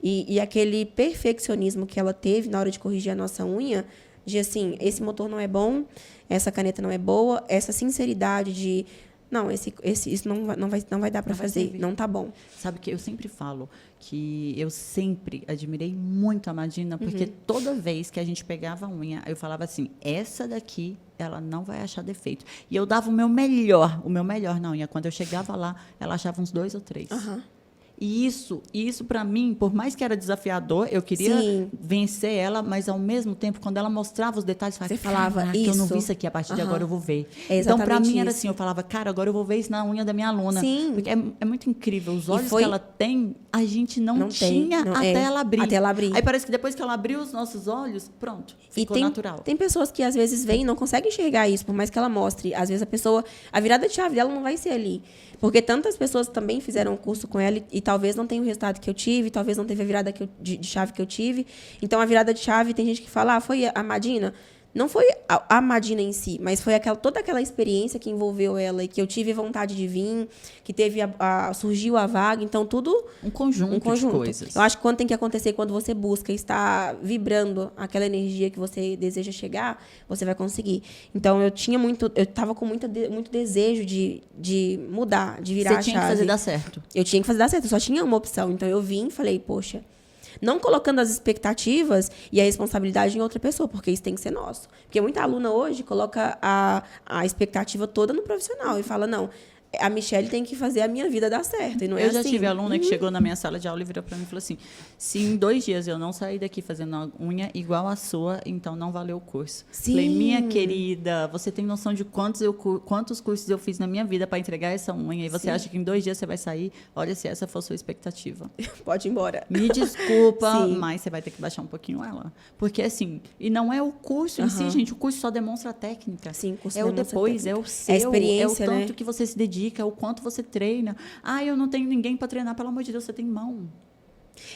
e aquele perfeccionismo que ela teve na hora de corrigir a nossa unha, de assim, esse motor não é bom, essa caneta não é boa, essa sinceridade de... Não, isso não vai dar para fazer, não tá bom. Sabe que eu sempre falo que eu sempre admirei muito a Madina, porque toda vez que a gente pegava a unha, eu falava assim, essa daqui, ela não vai achar defeito. E eu dava o meu melhor na unha. Quando eu chegava lá, ela achava uns 2 ou 3. E isso para mim, por mais que era desafiador, eu queria vencer ela, mas ao mesmo tempo, quando ela mostrava os detalhes, você falava, isso. Eu não vi isso aqui, a partir de agora eu vou ver. Então, para mim era assim, eu falava, cara, agora eu vou ver isso na unha da minha aluna. Sim. Porque é muito incrível. Os olhos que ela tem, a gente não tinha até ela abrir. Até ela abrir. Aí parece que depois que ela abriu os nossos olhos, pronto, ficou natural. Tem pessoas que às vezes vêm e não conseguem enxergar isso, por mais que ela mostre. Às vezes a virada de chave dela não vai ser ali. Porque tantas pessoas também fizeram um curso com ela e talvez não tenha o resultado que eu tive, talvez não teve a virada de chave que eu tive. Então, a virada de chave, tem gente que fala, foi a Madina. Não foi a Madina em si, mas foi toda aquela experiência que envolveu ela e que eu tive vontade de vir, que teve surgiu a vaga, então tudo... Um conjunto de coisas. Eu acho que quando tem que acontecer, quando você busca, está vibrando aquela energia que você deseja chegar, você vai conseguir. Então, eu estava com muito desejo de mudar, de virar a chave. Você tinha que fazer dar certo. Eu tinha que fazer dar certo, eu só tinha uma opção. Então, eu vim e falei, poxa... Não colocando as expectativas e a responsabilidade em outra pessoa, porque isso tem que ser nosso. Porque muita aluna hoje coloca a expectativa toda no profissional e fala, não, a Michelle tem que fazer a minha vida dar certo. E não é Eu já assim. tive aluna que chegou na minha sala de aula e virou para mim e falou assim, se em 2 dias eu não sair daqui fazendo a unha igual a sua, então não valeu o curso. Sim. Falei, minha querida, você tem noção de quantos cursos eu fiz na minha vida para entregar essa unha e você acha que em 2 dias você vai sair? Olha, se essa for a sua expectativa. Pode ir embora. Me desculpa, Sim. mas você vai ter que baixar um pouquinho ela. Porque assim, e não é o curso em si, gente, o curso só demonstra a técnica. Sim, o curso é o demonstra depois, técnica. é o seu, É a experiência, é o tanto né? que você se dedica, é o quanto você treina. Ah, eu não tenho ninguém para treinar, pelo amor de Deus, você tem mão.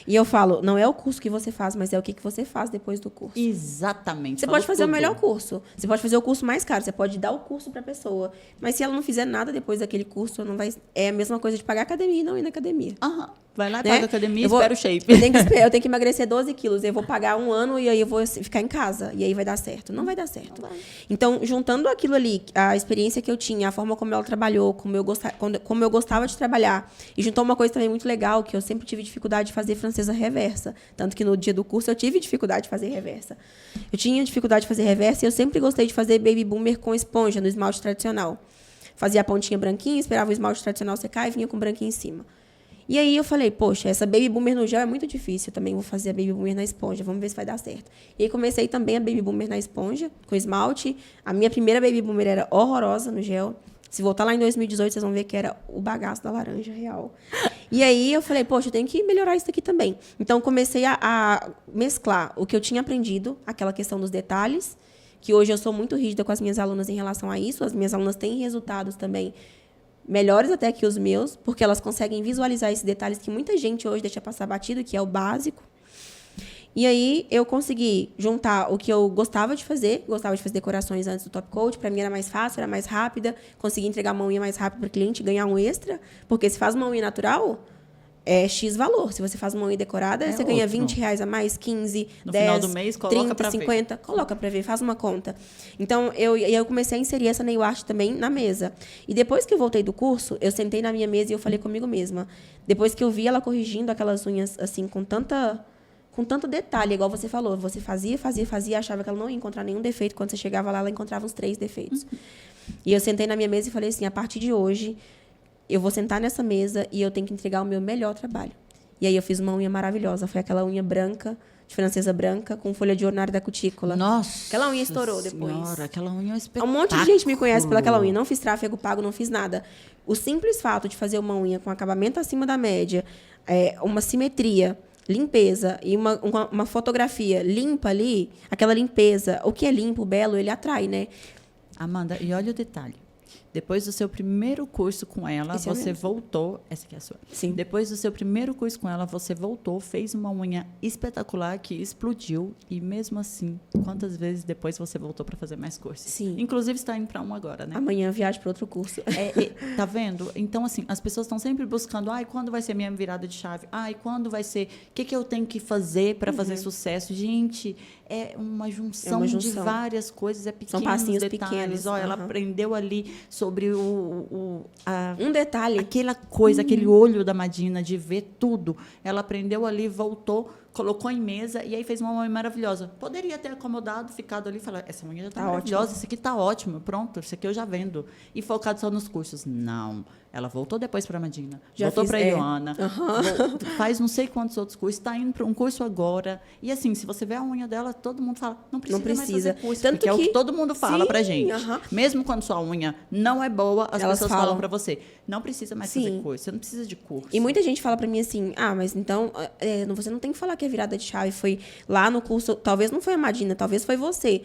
E eu falo, não é o curso que você faz, mas é o que você faz depois do curso. Exatamente. Você falou pode fazer o tudo. melhor curso. Você pode fazer o curso mais caro. Você pode dar o curso para a pessoa. Mas se ela não fizer nada depois daquele curso, não vai. É a mesma coisa de pagar academia e não ir na academia. Aham. Vai lá, Né? paga a academia e Eu vou- espera o shape. Eu tenho que emagrecer 12 quilos. Eu vou pagar 1 ano e aí eu vou ficar em casa. E aí vai dar certo. Não vai dar certo. Então, juntando aquilo ali, a experiência que eu tinha, a forma como ela trabalhou, como eu gostava de trabalhar. E juntou uma coisa também muito legal, que eu sempre tive dificuldade de fazer francesa reversa. Tanto que no dia do curso eu tive dificuldade de fazer reversa. Eu tinha dificuldade de fazer reversa e eu sempre gostei de fazer baby boomer com esponja, no esmalte tradicional. Fazia a pontinha branquinha, esperava o esmalte tradicional secar e vinha com branquinho em cima. E aí eu falei, poxa, essa baby boomer no gel é muito difícil, eu também vou fazer a baby boomer na esponja, vamos ver se vai dar certo. E aí comecei também a baby boomer na esponja, com esmalte. A minha primeira baby boomer era horrorosa no gel. Se voltar lá em 2018, vocês vão ver que era o bagaço da laranja real. E aí eu falei, poxa, eu tenho que melhorar isso aqui também. Então comecei a mesclar o que eu tinha aprendido, aquela questão dos detalhes, que hoje eu sou muito rígida com as minhas alunas em relação a isso. As minhas alunas têm resultados também melhores até que os meus, porque elas conseguem visualizar esses detalhes que muita gente hoje deixa passar batido, que é o básico. E aí eu consegui juntar o que eu gostava de fazer decorações antes do top coat, para mim era mais fácil, era mais rápida, consegui entregar uma unha mais rápido para o cliente, ganhar um extra, porque se faz uma unha natural, é X valor. Se você faz uma unha decorada, você ganha outro. R$20 a mais, 15, No 10, final do mês, coloca 30, pra ver. 50, coloca para ver, faz uma conta. Então, eu comecei a inserir essa nail art também na mesa. E depois que eu voltei do curso, eu sentei na minha mesa e eu falei comigo mesma. Depois que eu vi ela corrigindo aquelas unhas assim com tanto detalhe, igual você falou, você fazia, achava que ela não ia encontrar nenhum defeito. Quando você chegava lá, ela encontrava uns 3 defeitos. E eu sentei na minha mesa e falei assim, a partir de hoje, eu vou sentar nessa mesa e eu tenho que entregar o meu melhor trabalho. E aí eu fiz uma unha maravilhosa. Foi aquela unha branca, de francesa branca, com folha de ornar da cutícula. Nossa. Aquela unha estourou depois. Senhora, aquela unha é um Um espetáculo. monte de gente me conhece pelaquela unha. Não fiz tráfego pago, não fiz nada. O simples fato de fazer uma unha com acabamento acima da média, uma simetria, limpeza e uma fotografia limpa ali, aquela limpeza, o que é limpo, belo, ele atrai, né? Amanda, e olha o detalhe. Depois do seu primeiro curso com ela, Esse é o você meu. voltou. Essa aqui é a sua. Sim. Depois do seu primeiro curso com ela, você voltou, fez uma unha espetacular que explodiu. E mesmo assim, quantas vezes depois você voltou para fazer mais cursos? Sim. Inclusive, está indo para um agora, né? Amanhã eu viajo para outro curso. Tá vendo? Então, assim, as pessoas estão sempre buscando, quando vai ser minha virada de chave? Quando vai ser? O que eu tenho que fazer para fazer sucesso? Gente, é uma junção de junção. várias coisas, pequenos passinhos detalhes. pequenos, Ela aham. aprendeu ali sobre Um detalhe. aquela coisa, aquele olho da Madina de ver tudo. Ela aprendeu ali, voltou, colocou em mesa e aí fez uma unha maravilhosa. Poderia ter acomodado, ficado ali e falar, essa unha já está Tá maravilhosa, ótimo. isso aqui está ótimo, pronto, isso aqui eu já vendo. E focado só nos cursos. Não. Ela voltou depois para a Madina, Já voltou fiz, para a Ioana, Aham. faz não sei quantos outros cursos, está indo para um curso agora. E assim, se você vê a unha dela, todo mundo fala, não precisa, mais precisa. fazer curso, Tanto porque é o que- que todo mundo fala Sim, pra gente. aham. Mesmo quando sua unha não é boa, as Elas pessoas falam. falam para você, não precisa mais fazer Sim. curso, você não precisa de curso. E muita gente fala pra mim assim, mas então, você não tem que falar que a virada de chave foi lá no curso, talvez não foi a Madina, talvez foi você.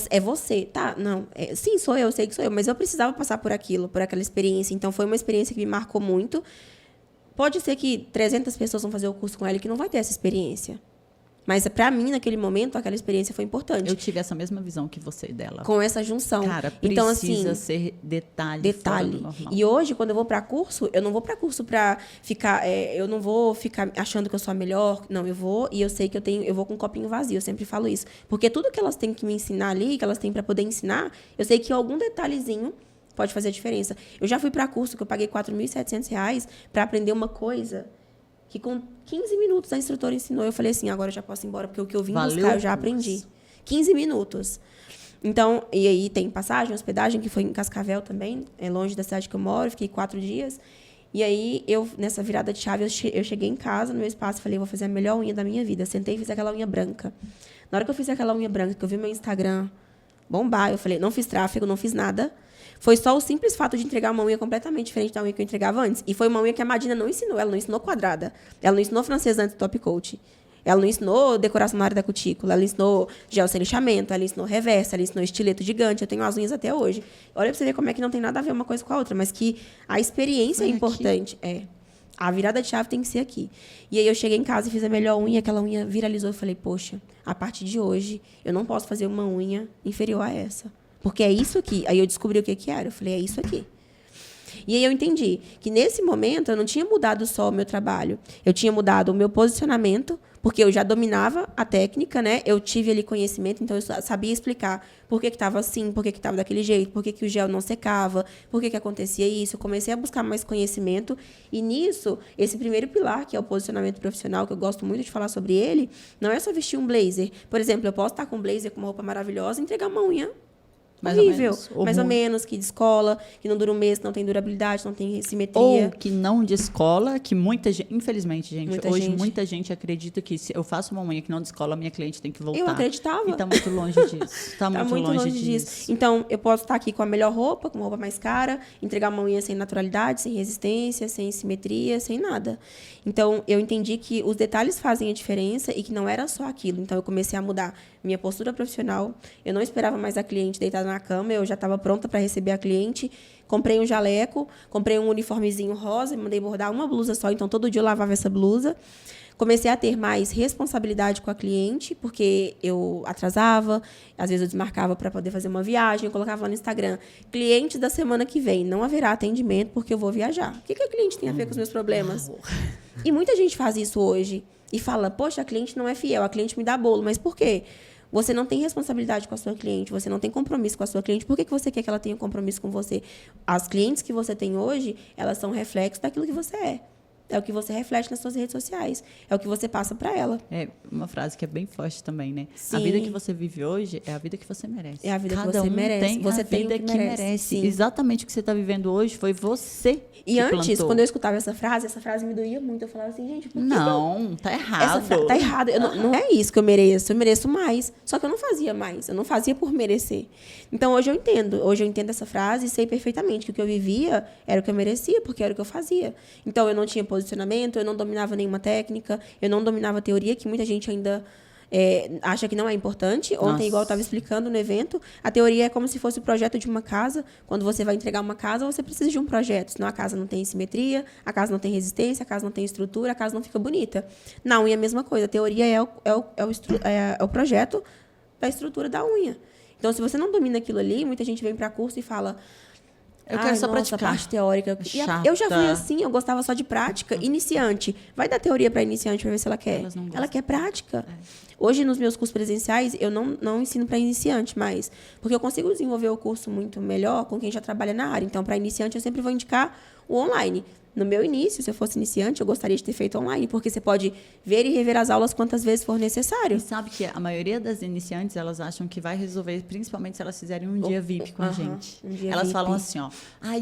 É você, tá? Não, sim, sou eu, sei que sou eu, mas eu precisava passar por aquilo, por aquela experiência. Então, foi uma experiência que me marcou muito. Pode ser que 300 pessoas vão fazer o curso com ela e que não vai ter essa experiência. Mas, pra mim, naquele momento, aquela experiência foi importante. Eu tive essa mesma visão que você dela. Com essa junção. Cara, então, precisa assim, ser detalhe fora do normal. E hoje, quando eu vou para curso, eu não vou para curso para ficar. Eu não vou ficar achando que eu sou a melhor. Não, eu vou e eu sei que eu vou com um copinho vazio. Eu sempre falo isso. Porque tudo que elas têm que me ensinar ali, que elas têm para poder ensinar, eu sei que algum detalhezinho pode fazer a diferença. Eu já fui para curso que eu paguei R$4.700 para aprender uma coisa que com 15 minutos a instrutora ensinou. Eu falei assim, agora eu já posso ir embora, porque o que eu vim Valeu buscar eu já o curso. aprendi. 15 minutos. Então, e aí tem passagem, hospedagem, que foi em Cascavel também, é longe da cidade que eu moro, fiquei 4 dias. E aí, nessa virada de chave, eu cheguei em casa, no meu espaço, falei, vou fazer a melhor unha da minha vida. Sentei e fiz aquela unha branca. Na hora que eu fiz aquela unha branca, que eu vi meu Instagram bombar, eu falei, não fiz tráfego, não fiz nada. Foi só o simples fato de entregar uma unha completamente diferente da unha que eu entregava antes. E foi uma unha que a Madina não ensinou. Ela não ensinou quadrada. Ela não ensinou francês antes do top coat. Ela não ensinou decoração na área da cutícula. Ela ensinou gel sem lixamento. Ela ensinou reversa. Ela ensinou estileto gigante. Eu tenho as unhas até hoje. Olha pra você ver como é que não tem nada a ver uma coisa com a outra. Mas que a experiência é importante. A virada de chave tem que ser aqui. E aí eu cheguei em casa e fiz a melhor unha. Aquela unha viralizou. Eu falei, poxa, a partir de hoje, eu não posso fazer uma unha inferior a essa. Porque é isso aqui. Aí eu descobri o que era. Eu falei, é isso aqui. E aí eu entendi que, nesse momento, eu não tinha mudado só o meu trabalho. Eu tinha mudado o meu posicionamento, porque eu já dominava a técnica, né? Eu tive ali conhecimento, então eu sabia explicar por que estava assim, por que estava daquele jeito, por que o gel não secava, por que acontecia isso. Eu comecei a buscar mais conhecimento. E, nisso, esse primeiro pilar, que é o posicionamento profissional, que eu gosto muito de falar sobre ele, não é só vestir um blazer. Por exemplo, eu posso estar com um blazer com uma roupa maravilhosa e entregar uma unha horrível, mais ou menos, que descola, que não dura um mês, que não tem durabilidade, não tem simetria. Ou que não descola, que muita gente, infelizmente, gente, muita gente acredita que se eu faço uma unha que não descola, minha cliente tem que voltar. Eu acreditava. E tá muito longe disso. Tá muito longe disso. Então, eu posso estar aqui com a melhor roupa, com uma roupa mais cara, entregar uma unha sem naturalidade, sem resistência, sem simetria, sem nada. Então, eu entendi que os detalhes fazem a diferença e que não era só aquilo. Então, eu comecei a mudar minha postura profissional. Eu não esperava mais a cliente deitada na cama, eu já estava pronta para receber a cliente. Comprei um jaleco, comprei um uniformezinho rosa, mandei bordar uma blusa só, então todo dia eu lavava essa blusa. Comecei a ter mais responsabilidade com a cliente, porque eu atrasava, às vezes eu desmarcava para poder fazer uma viagem, eu colocava lá no Instagram, cliente da semana que vem, não haverá atendimento porque eu vou viajar. O que a cliente tem a ver com os meus problemas? E muita gente faz isso hoje e fala, poxa, a cliente não é fiel, a cliente me dá bolo, mas por quê? Você não tem responsabilidade com a sua cliente, você não tem compromisso com a sua cliente, por que você quer que ela tenha compromisso com você? As clientes que você tem hoje, elas são reflexo daquilo que você é. É o que você reflete nas suas redes sociais. É o que você passa para ela. É uma frase que é bem forte também, né? Sim. A vida que você vive hoje é a vida que você merece. É a vida que você merece. Tem você a tem vida o que merece. Sim. Exatamente o que você está vivendo hoje foi você E que antes, plantou. quando eu escutava essa frase me doía muito. Eu falava assim, gente, por que não, tá errado. Tá errado. Não é isso que eu mereço mais. Só que eu não fazia mais. Eu não fazia por merecer. Então, hoje eu entendo. Hoje eu entendo essa frase e sei perfeitamente que o que eu vivia era o que eu merecia, porque era o que eu fazia. Então, eu não tinha posicionamento, eu não dominava nenhuma técnica, eu não dominava teoria, que muita gente ainda acha que não é importante. Ontem, igual eu estava explicando no evento, a teoria é como se fosse o projeto de uma casa. Quando você vai entregar uma casa, você precisa de um projeto. Senão a casa não tem simetria, a casa não tem resistência, a casa não tem estrutura, a casa não fica bonita. Na unha é a mesma coisa. A teoria é o projeto da estrutura da unha. Então, se você não domina aquilo ali, muita gente vem para curso e fala... Eu quero só praticar. A parte teórica. Chata. Eu já fui assim, eu gostava só de prática. Iniciante. Vai dar teoria para iniciante para ver se ela quer. Ela quer prática. Hoje, nos meus cursos presenciais, eu não ensino para iniciante mais. Porque eu consigo desenvolver o curso muito melhor com quem já trabalha na área. Então, para iniciante, eu sempre vou indicar o online. No meu início, se eu fosse iniciante, eu gostaria de ter feito online, porque você pode ver e rever as aulas quantas vezes for necessário. E sabe que a maioria das iniciantes, elas acham que vai resolver, principalmente se elas fizerem um dia VIP com a gente. Elas VIP. Falam assim, ó,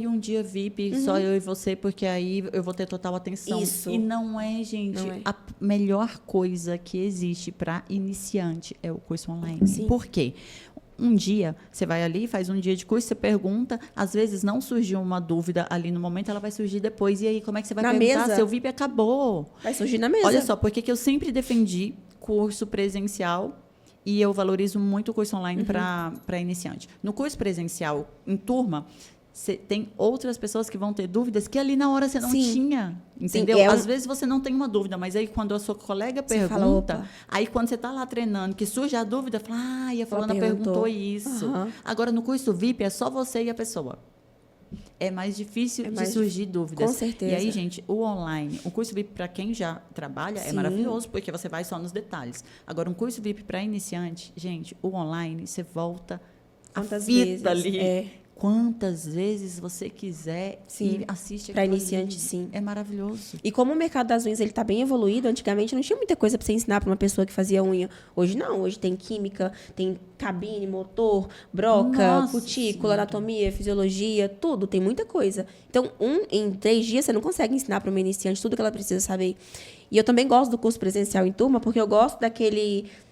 um dia VIP, só eu e você, porque aí eu vou ter total atenção. Isso. E não é, gente. Não é. A melhor coisa que existe para iniciante é o curso online. Sim. Por quê? Um dia, você vai ali, faz um dia de curso, você pergunta, às vezes não surgiu uma dúvida ali no momento, ela vai surgir depois. E aí, como é que você vai perguntar? Mesa. Seu VIP acabou. Vai surgir na mesa. Olha só, porque que eu sempre defendi curso presencial e eu valorizo muito o curso online para iniciante. No curso presencial, em turma, você tem outras pessoas que vão ter dúvidas que ali na hora você não tinha, entendeu? Sim, Às vezes você não tem uma dúvida, mas aí quando a sua colega pergunta, fala, aí quando você está lá treinando, que surge a dúvida, fala, a fulana perguntou isso. Agora, no curso VIP, é só você e a pessoa. É mais difícil de surgir dúvidas. Com certeza. E aí, gente, o online, o curso VIP para quem já trabalha é maravilhoso, porque você vai só nos detalhes. Agora, um curso VIP para iniciante, gente, o online, você volta quantas a fita vezes? ali. quantas vezes você quiser Sim. e assiste Para aquilo iniciante, ali. sim. É maravilhoso. E como o mercado das unhas ele tá bem evoluído, antigamente não tinha muita coisa para você ensinar para uma pessoa que fazia unha. Hoje não, hoje tem química, tem cabine, motor, broca, Nossa cutícula, Senhora. anatomia, fisiologia, tudo, tem muita coisa. Então, em 3 dias você não consegue ensinar para uma iniciante tudo que ela precisa saber. E eu também gosto do curso presencial em turma, porque eu gosto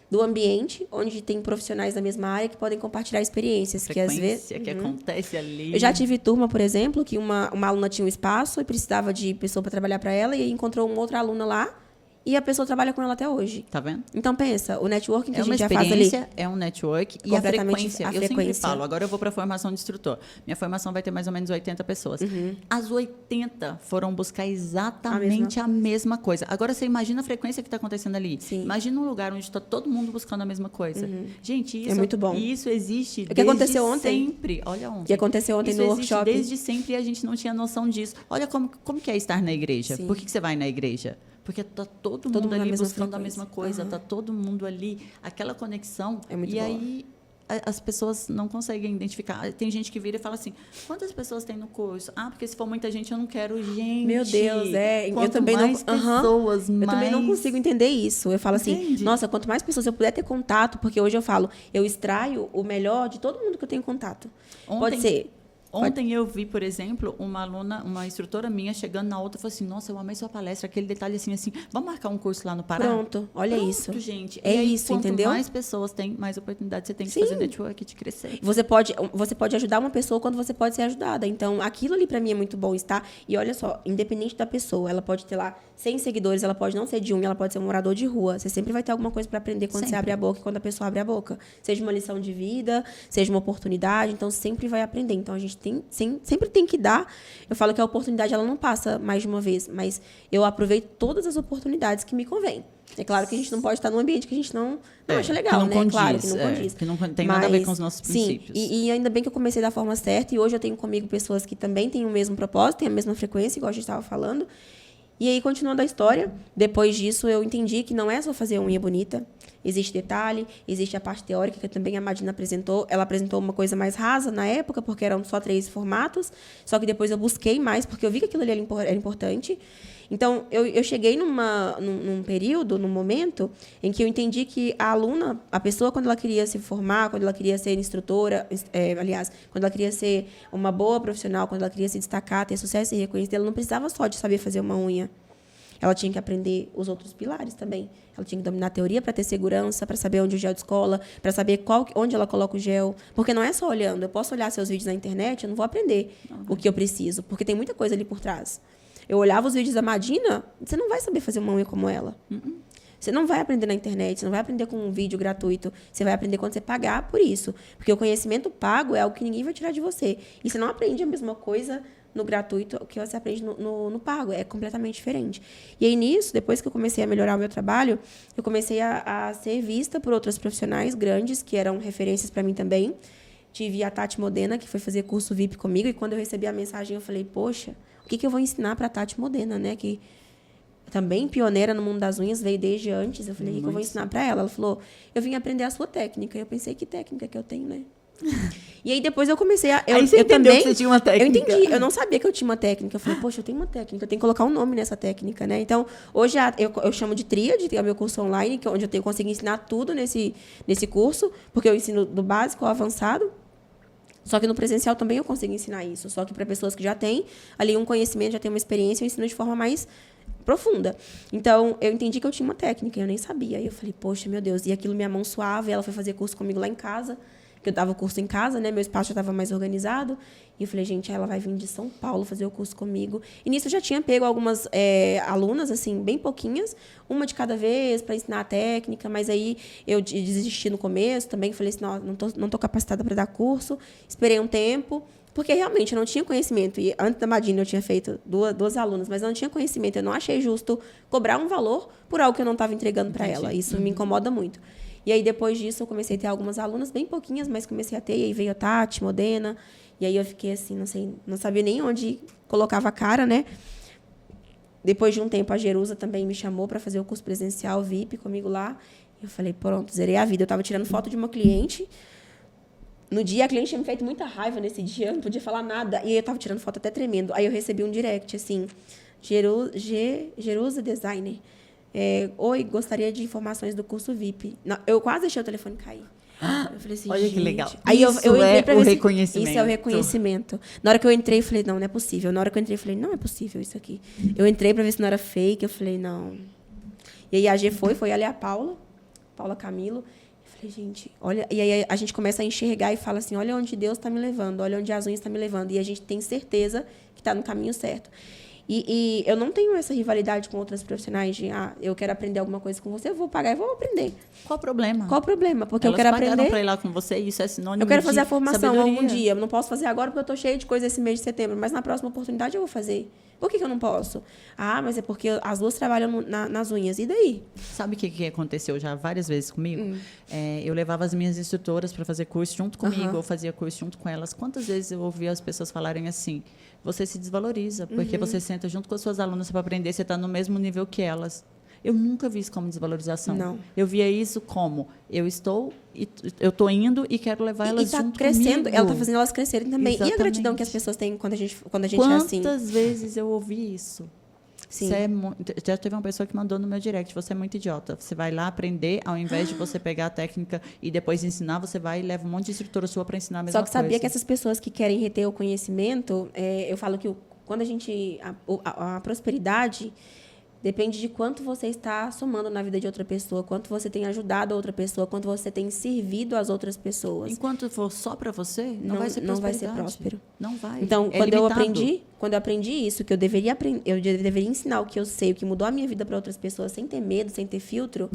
do ambiente onde tem profissionais da mesma área que podem compartilhar experiências, que às vezes Que acontece ali. eu já tive turma, por exemplo, que uma aluna tinha um espaço e precisava de pessoa para trabalhar para ela, e aí encontrou uma outra aluna lá, e a pessoa trabalha com ela até hoje. Tá vendo? Então, pensa, o networking que É a uma gente já faz ali. experiência, é um network e a Completamente frequência. a Eu sempre frequência. falo, agora eu vou para a formação de instrutor. Minha formação vai ter mais ou menos 80 pessoas. As 80 foram buscar exatamente a mesma coisa. Agora, você imagina a frequência que está acontecendo ali. Sim. Imagina um lugar onde está todo mundo buscando a mesma coisa. Gente, isso É muito bom. E isso existe O que aconteceu ontem? sempre. Olha ontem. O que aconteceu ontem Isso no existe workshop. desde sempre e a gente não tinha noção disso. Olha como que é estar na igreja. Sim. Por que você vai na igreja? Porque tá todo mundo mundo na ali mesma buscando a frequência. mesma coisa, tá todo mundo ali, aquela conexão. É muito e boa. aí as pessoas não conseguem identificar. Tem gente que vira e fala assim: quantas pessoas tem no curso? Ah, porque se for muita gente, eu não quero gente. Meu Deus, eu Quanto também mais não. Aham. pessoas, Eu também não mais- consigo entender isso. Eu falo assim, Entende? nossa, quanto mais pessoas eu puder ter contato, porque hoje eu falo, eu extraio o melhor de todo mundo que eu tenho contato. Pode ser. Ontem eu vi, por exemplo, uma aluna, uma instrutora minha chegando na outra e falou assim: nossa, eu amei sua palestra, aquele detalhe assim, vamos marcar um curso lá no Pará? Pronto, olha Pronto, isso. gente. É E aí, isso, quanto entendeu? mais pessoas tem, mais oportunidade você tem de Sim. fazer network, de crescer. Você pode ajudar uma pessoa quando você pode ser ajudada. Então, aquilo ali pra mim é muito bom estar. E olha só, independente da pessoa, ela pode ter lá 100 seguidores, ela pode não ser de unha, ela pode ser um morador de rua. Você sempre vai ter alguma coisa pra aprender quando você Sempre. abre a boca e quando a pessoa abre a boca. Seja uma lição de vida, seja uma oportunidade, então sempre vai aprender. Então, a gente sempre tem que dar. Eu falo que a oportunidade ela não passa mais de uma vez, mas eu aproveito todas as oportunidades que me convêm. É claro que a gente não pode estar num ambiente que a gente não acha legal, que não né? condiz, Claro que não condiz. que não tem nada a ver com os nossos sim, princípios. E ainda bem que eu comecei da forma certa e hoje eu tenho comigo pessoas que também têm o mesmo propósito, têm a mesma frequência, igual a gente estava falando. E aí, continuando a história, depois disso eu entendi que não é só fazer unha bonita. Existe detalhe, existe a parte teórica, que também a Madina apresentou. Ela apresentou uma coisa mais rasa na época, porque eram só 3 formatos. Só que depois eu busquei mais, porque eu vi que aquilo ali era importante. Então, eu cheguei num período, num momento, em que eu entendi que a aluna, a pessoa, quando ela queria se formar, quando ela queria ser instrutora, quando ela queria ser uma boa profissional, quando ela queria se destacar, ter sucesso e reconhecimento, ela não precisava só de saber fazer uma unha. Ela tinha que aprender os outros pilares também. Ela tinha que dominar a teoria para ter segurança, para saber onde o gel descola, para saber onde ela coloca o gel. Porque não é só olhando. Eu posso olhar seus vídeos na internet, eu não vou aprender o que eu preciso, porque tem muita coisa ali por trás. Eu olhava os vídeos da Madina, você não vai saber fazer uma unha como ela. Você não vai aprender na internet, você não vai aprender com um vídeo gratuito. Você vai aprender quando você pagar por isso. Porque o conhecimento pago é algo que ninguém vai tirar de você. E você não aprende a mesma coisa no gratuito que você aprende no pago. É completamente diferente. E aí, nisso, depois que eu comecei a melhorar o meu trabalho, eu comecei a ser vista por outros profissionais grandes, que eram referências para mim também. Tive a Tati Modena, que foi fazer curso VIP comigo, e quando eu recebi a mensagem, eu falei, poxa, o que eu vou ensinar para a Tati Modena, né? Que também pioneira no mundo das unhas, veio desde antes. Eu falei, o que eu vou ensinar para ela? Ela falou, eu vim aprender a sua técnica. Eu pensei, que técnica que eu tenho, né? E aí depois eu comecei a... Aí você entendeu que você tinha uma técnica. Eu entendi, eu não sabia que eu tinha uma técnica. Eu falei, poxa, eu tenho uma técnica, eu tenho que colocar um nome nessa técnica, né? Então, hoje eu chamo de Tríade, que é o meu curso online, onde eu consigo ensinar tudo nesse curso, porque eu ensino do básico ao avançado. Só que no presencial também eu consigo ensinar isso. Só que para pessoas que já têm ali um conhecimento, já têm uma experiência, eu ensino de forma mais profunda. Então, eu entendi que eu tinha uma técnica, eu nem sabia. Aí eu falei, poxa, meu Deus. E aquilo, minha mão suave, ela foi fazer curso comigo lá em casa, que eu dava o curso em casa, né? Meu espaço já estava mais organizado. E eu falei, gente, ela vai vir de São Paulo fazer o curso comigo. E nisso eu já tinha pego algumas alunas, assim, bem pouquinhas, uma de cada vez, para ensinar a técnica. Mas aí eu desisti no começo também. Falei assim, não tô capacitada para dar curso. Esperei um tempo, porque realmente eu não tinha conhecimento. E antes da Madina eu tinha feito duas alunas, mas eu não tinha conhecimento. Eu não achei justo cobrar um valor por algo que eu não estava entregando para ela. Isso me incomoda muito. E aí, depois disso, eu comecei a ter algumas alunas, bem pouquinhas, mas comecei a ter. E aí veio a Tati, Modena. E aí eu fiquei assim, não sabia nem onde colocava a cara, né? Depois de um tempo, a Jerusa também me chamou para fazer o curso presencial VIP comigo lá. E eu falei, pronto, zerei a vida. Eu estava tirando foto de uma cliente No dia, a cliente tinha me feito muita raiva nesse dia, eu não podia falar nada. E aí eu tava tirando foto até tremendo. Aí eu recebi um direct, assim, Jerusa Designer. Oi, gostaria de informações do curso VIP. Não, eu quase deixei o telefone cair. Eu falei assim, olha que legal. Aí Isso eu entrei pra é o ver reconhecimento. Isso é o reconhecimento. Na hora que eu entrei, eu falei, não é possível. Na hora que eu entrei, eu falei, não é possível isso aqui. Eu entrei pra ver se não era fake, eu falei, não. E aí a G foi ali a Paula Camilo. Eu falei, gente, olha. E aí a gente começa a enxergar e fala assim, olha onde Deus está me levando, olha onde as unhas estão me levando. E a gente tem certeza que está no caminho certo. E eu não tenho essa rivalidade com outras profissionais de, eu quero aprender alguma coisa com você, eu vou pagar e vou aprender. Qual o problema? Qual o problema? Porque Elas eu quero pagaram aprender. para ir lá com você, isso é sinônimo Eu quero de fazer a formação sabedoria. algum dia. Eu não posso fazer agora porque eu estou cheia de coisa esse mês de setembro, mas na próxima oportunidade eu vou fazer. Por que eu não posso? Mas é porque as duas trabalham nas unhas. E daí? Sabe o que aconteceu já várias vezes comigo? Eu levava as minhas instrutoras para fazer curso junto comigo, eu fazia curso junto com elas. Quantas vezes eu ouvia as pessoas falarem assim, você se desvaloriza, porque você senta junto com as suas alunas para aprender, você está no mesmo nível que elas. Eu nunca vi isso como desvalorização. Não. Eu via isso como, eu estou indo e quero levar elas tá junto crescendo, comigo. ela está fazendo elas crescerem também. Exatamente. E a gratidão que as pessoas têm quando a gente é assim? Quantas vezes eu ouvi isso? Sim. Já teve uma pessoa que mandou no meu direct, você é muito idiota. Você vai lá aprender, ao invés de você pegar a técnica e depois ensinar, você vai e leva um monte de instrutora sua para ensinar a mesma coisa. Só que sabia que essas pessoas que querem reter o conhecimento, eu falo que quando a prosperidade depende de quanto você está somando na vida de outra pessoa, quanto você tem ajudado a outra pessoa, quanto você tem servido às outras pessoas. Enquanto for só para você, não vai ser prosperidade. Não vai ser próspero. Não vai. Então, é quando limitado. eu aprendi isso, que eu deveria ensinar o que eu sei, o que mudou a minha vida para outras pessoas, sem ter medo, sem ter filtro,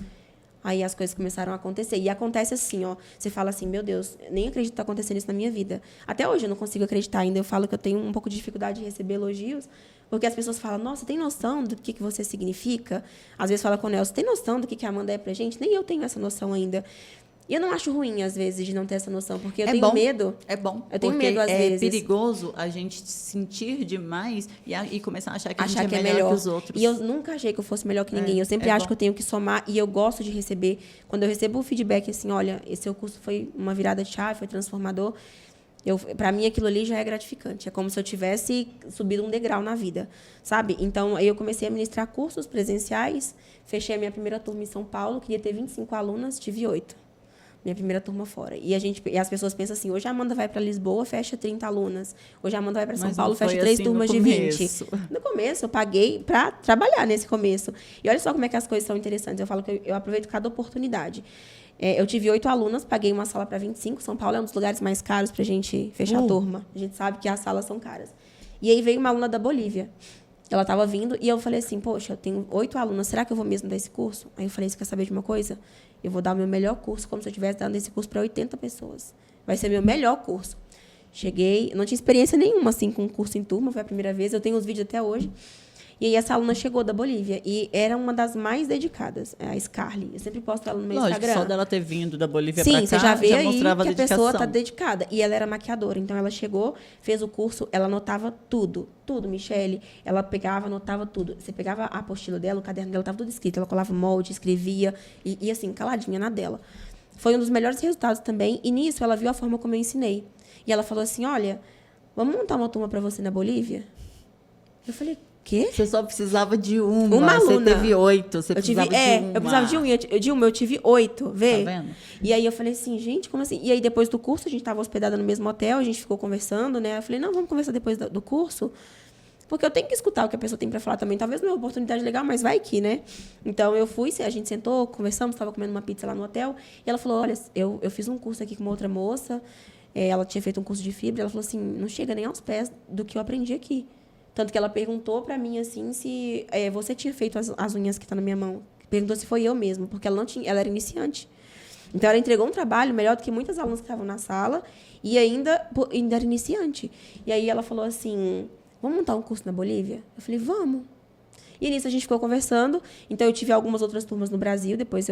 aí as coisas começaram a acontecer. E acontece assim, você fala assim, meu Deus, nem acredito que está acontecendo isso na minha vida. Até hoje eu não consigo acreditar ainda. Eu falo que eu tenho um pouco de dificuldade de receber elogios, porque as pessoas falam, nossa, tem noção do que você significa? Às vezes fala com o Nelson, tem noção do que a Amanda é pra gente? Nem eu tenho essa noção ainda. E eu não acho ruim, às vezes, de não ter essa noção, porque eu tenho medo. É bom. Eu tenho medo, às vezes. É perigoso a gente sentir demais e começar a achar que a gente é melhor que os outros. E eu nunca achei que eu fosse melhor que ninguém. Eu sempre acho que eu tenho que somar e eu gosto de receber. Quando eu recebo o feedback assim, olha, esse seu curso foi uma virada de chave, foi transformador. Para mim, aquilo ali já é gratificante. É como se eu tivesse subido um degrau na vida, sabe? Então, aí eu comecei a ministrar cursos presenciais, fechei a minha primeira turma em São Paulo, queria ter 25 alunas, tive 8. Minha primeira turma fora. E as pessoas pensam assim, hoje a Amanda vai para Lisboa, fecha 30 alunas. Hoje a Amanda vai para São Paulo, fecha 3 turmas de 20. No começo, eu paguei para trabalhar nesse começo. E olha só como é que as coisas são interessantes. Eu falo que eu aproveito cada oportunidade. Eu tive 8 alunas, paguei uma sala para 25. São Paulo é um dos lugares mais caros para a gente fechar a turma. A gente sabe que as salas são caras. E aí veio uma aluna da Bolívia. Ela estava vindo e eu falei assim, poxa, eu tenho 8 alunas, será que eu vou mesmo dar esse curso? Aí eu falei, você quer saber de uma coisa? Eu vou dar o meu melhor curso, como se eu estivesse dando esse curso para 80 pessoas. Vai ser meu melhor curso. Cheguei, não tinha experiência nenhuma assim, com curso em turma, foi a primeira vez, eu tenho os vídeos até hoje. E aí essa aluna chegou da Bolívia e era uma das mais dedicadas, a Scarly. Eu sempre posto ela no meu Instagram. Só dela ter vindo da Bolívia para cá, você já vê aí mostrava que a dedicação. pessoa está dedicada. E ela era maquiadora, então ela chegou, fez o curso, ela anotava tudo, Michele. Ela pegava, anotava tudo. Você pegava a apostila dela, o caderno dela estava tudo escrito. Ela colava molde, escrevia e assim, caladinha na dela. Foi um dos melhores resultados também. E nisso ela viu a forma como eu ensinei. E ela falou assim, olha, vamos montar uma turma para você na Bolívia? Eu falei, quê? Você só precisava de uma. Uma aluna. Você teve 8. Você precisava de uma. Eu precisava de uma. Eu tive 8, vê? Tá vendo? E aí eu falei assim, gente, como assim? E aí depois do curso, a gente estava hospedada no mesmo hotel, a gente ficou conversando, né? Eu falei, não, vamos conversar depois do curso, porque eu tenho que escutar o que a pessoa tem para falar também. Talvez não é uma oportunidade legal, mas vai que, né? Então eu fui, a gente sentou, conversamos, estava comendo uma pizza lá no hotel, e ela falou, olha, eu fiz um curso aqui com uma outra moça, ela tinha feito um curso de fibra, ela falou assim, não chega nem aos pés do que eu aprendi aqui. Tanto que ela perguntou para mim, assim, se você tinha feito as unhas que estão na minha mão. Perguntou se foi eu mesmo, porque ela era iniciante. Então, ela entregou um trabalho melhor do que muitas alunas que estavam na sala e ainda era iniciante. E aí ela falou assim, vamos montar um curso na Bolívia? Eu falei, vamos. E nisso a gente ficou conversando. Então, eu tive algumas outras turmas no Brasil. Depois,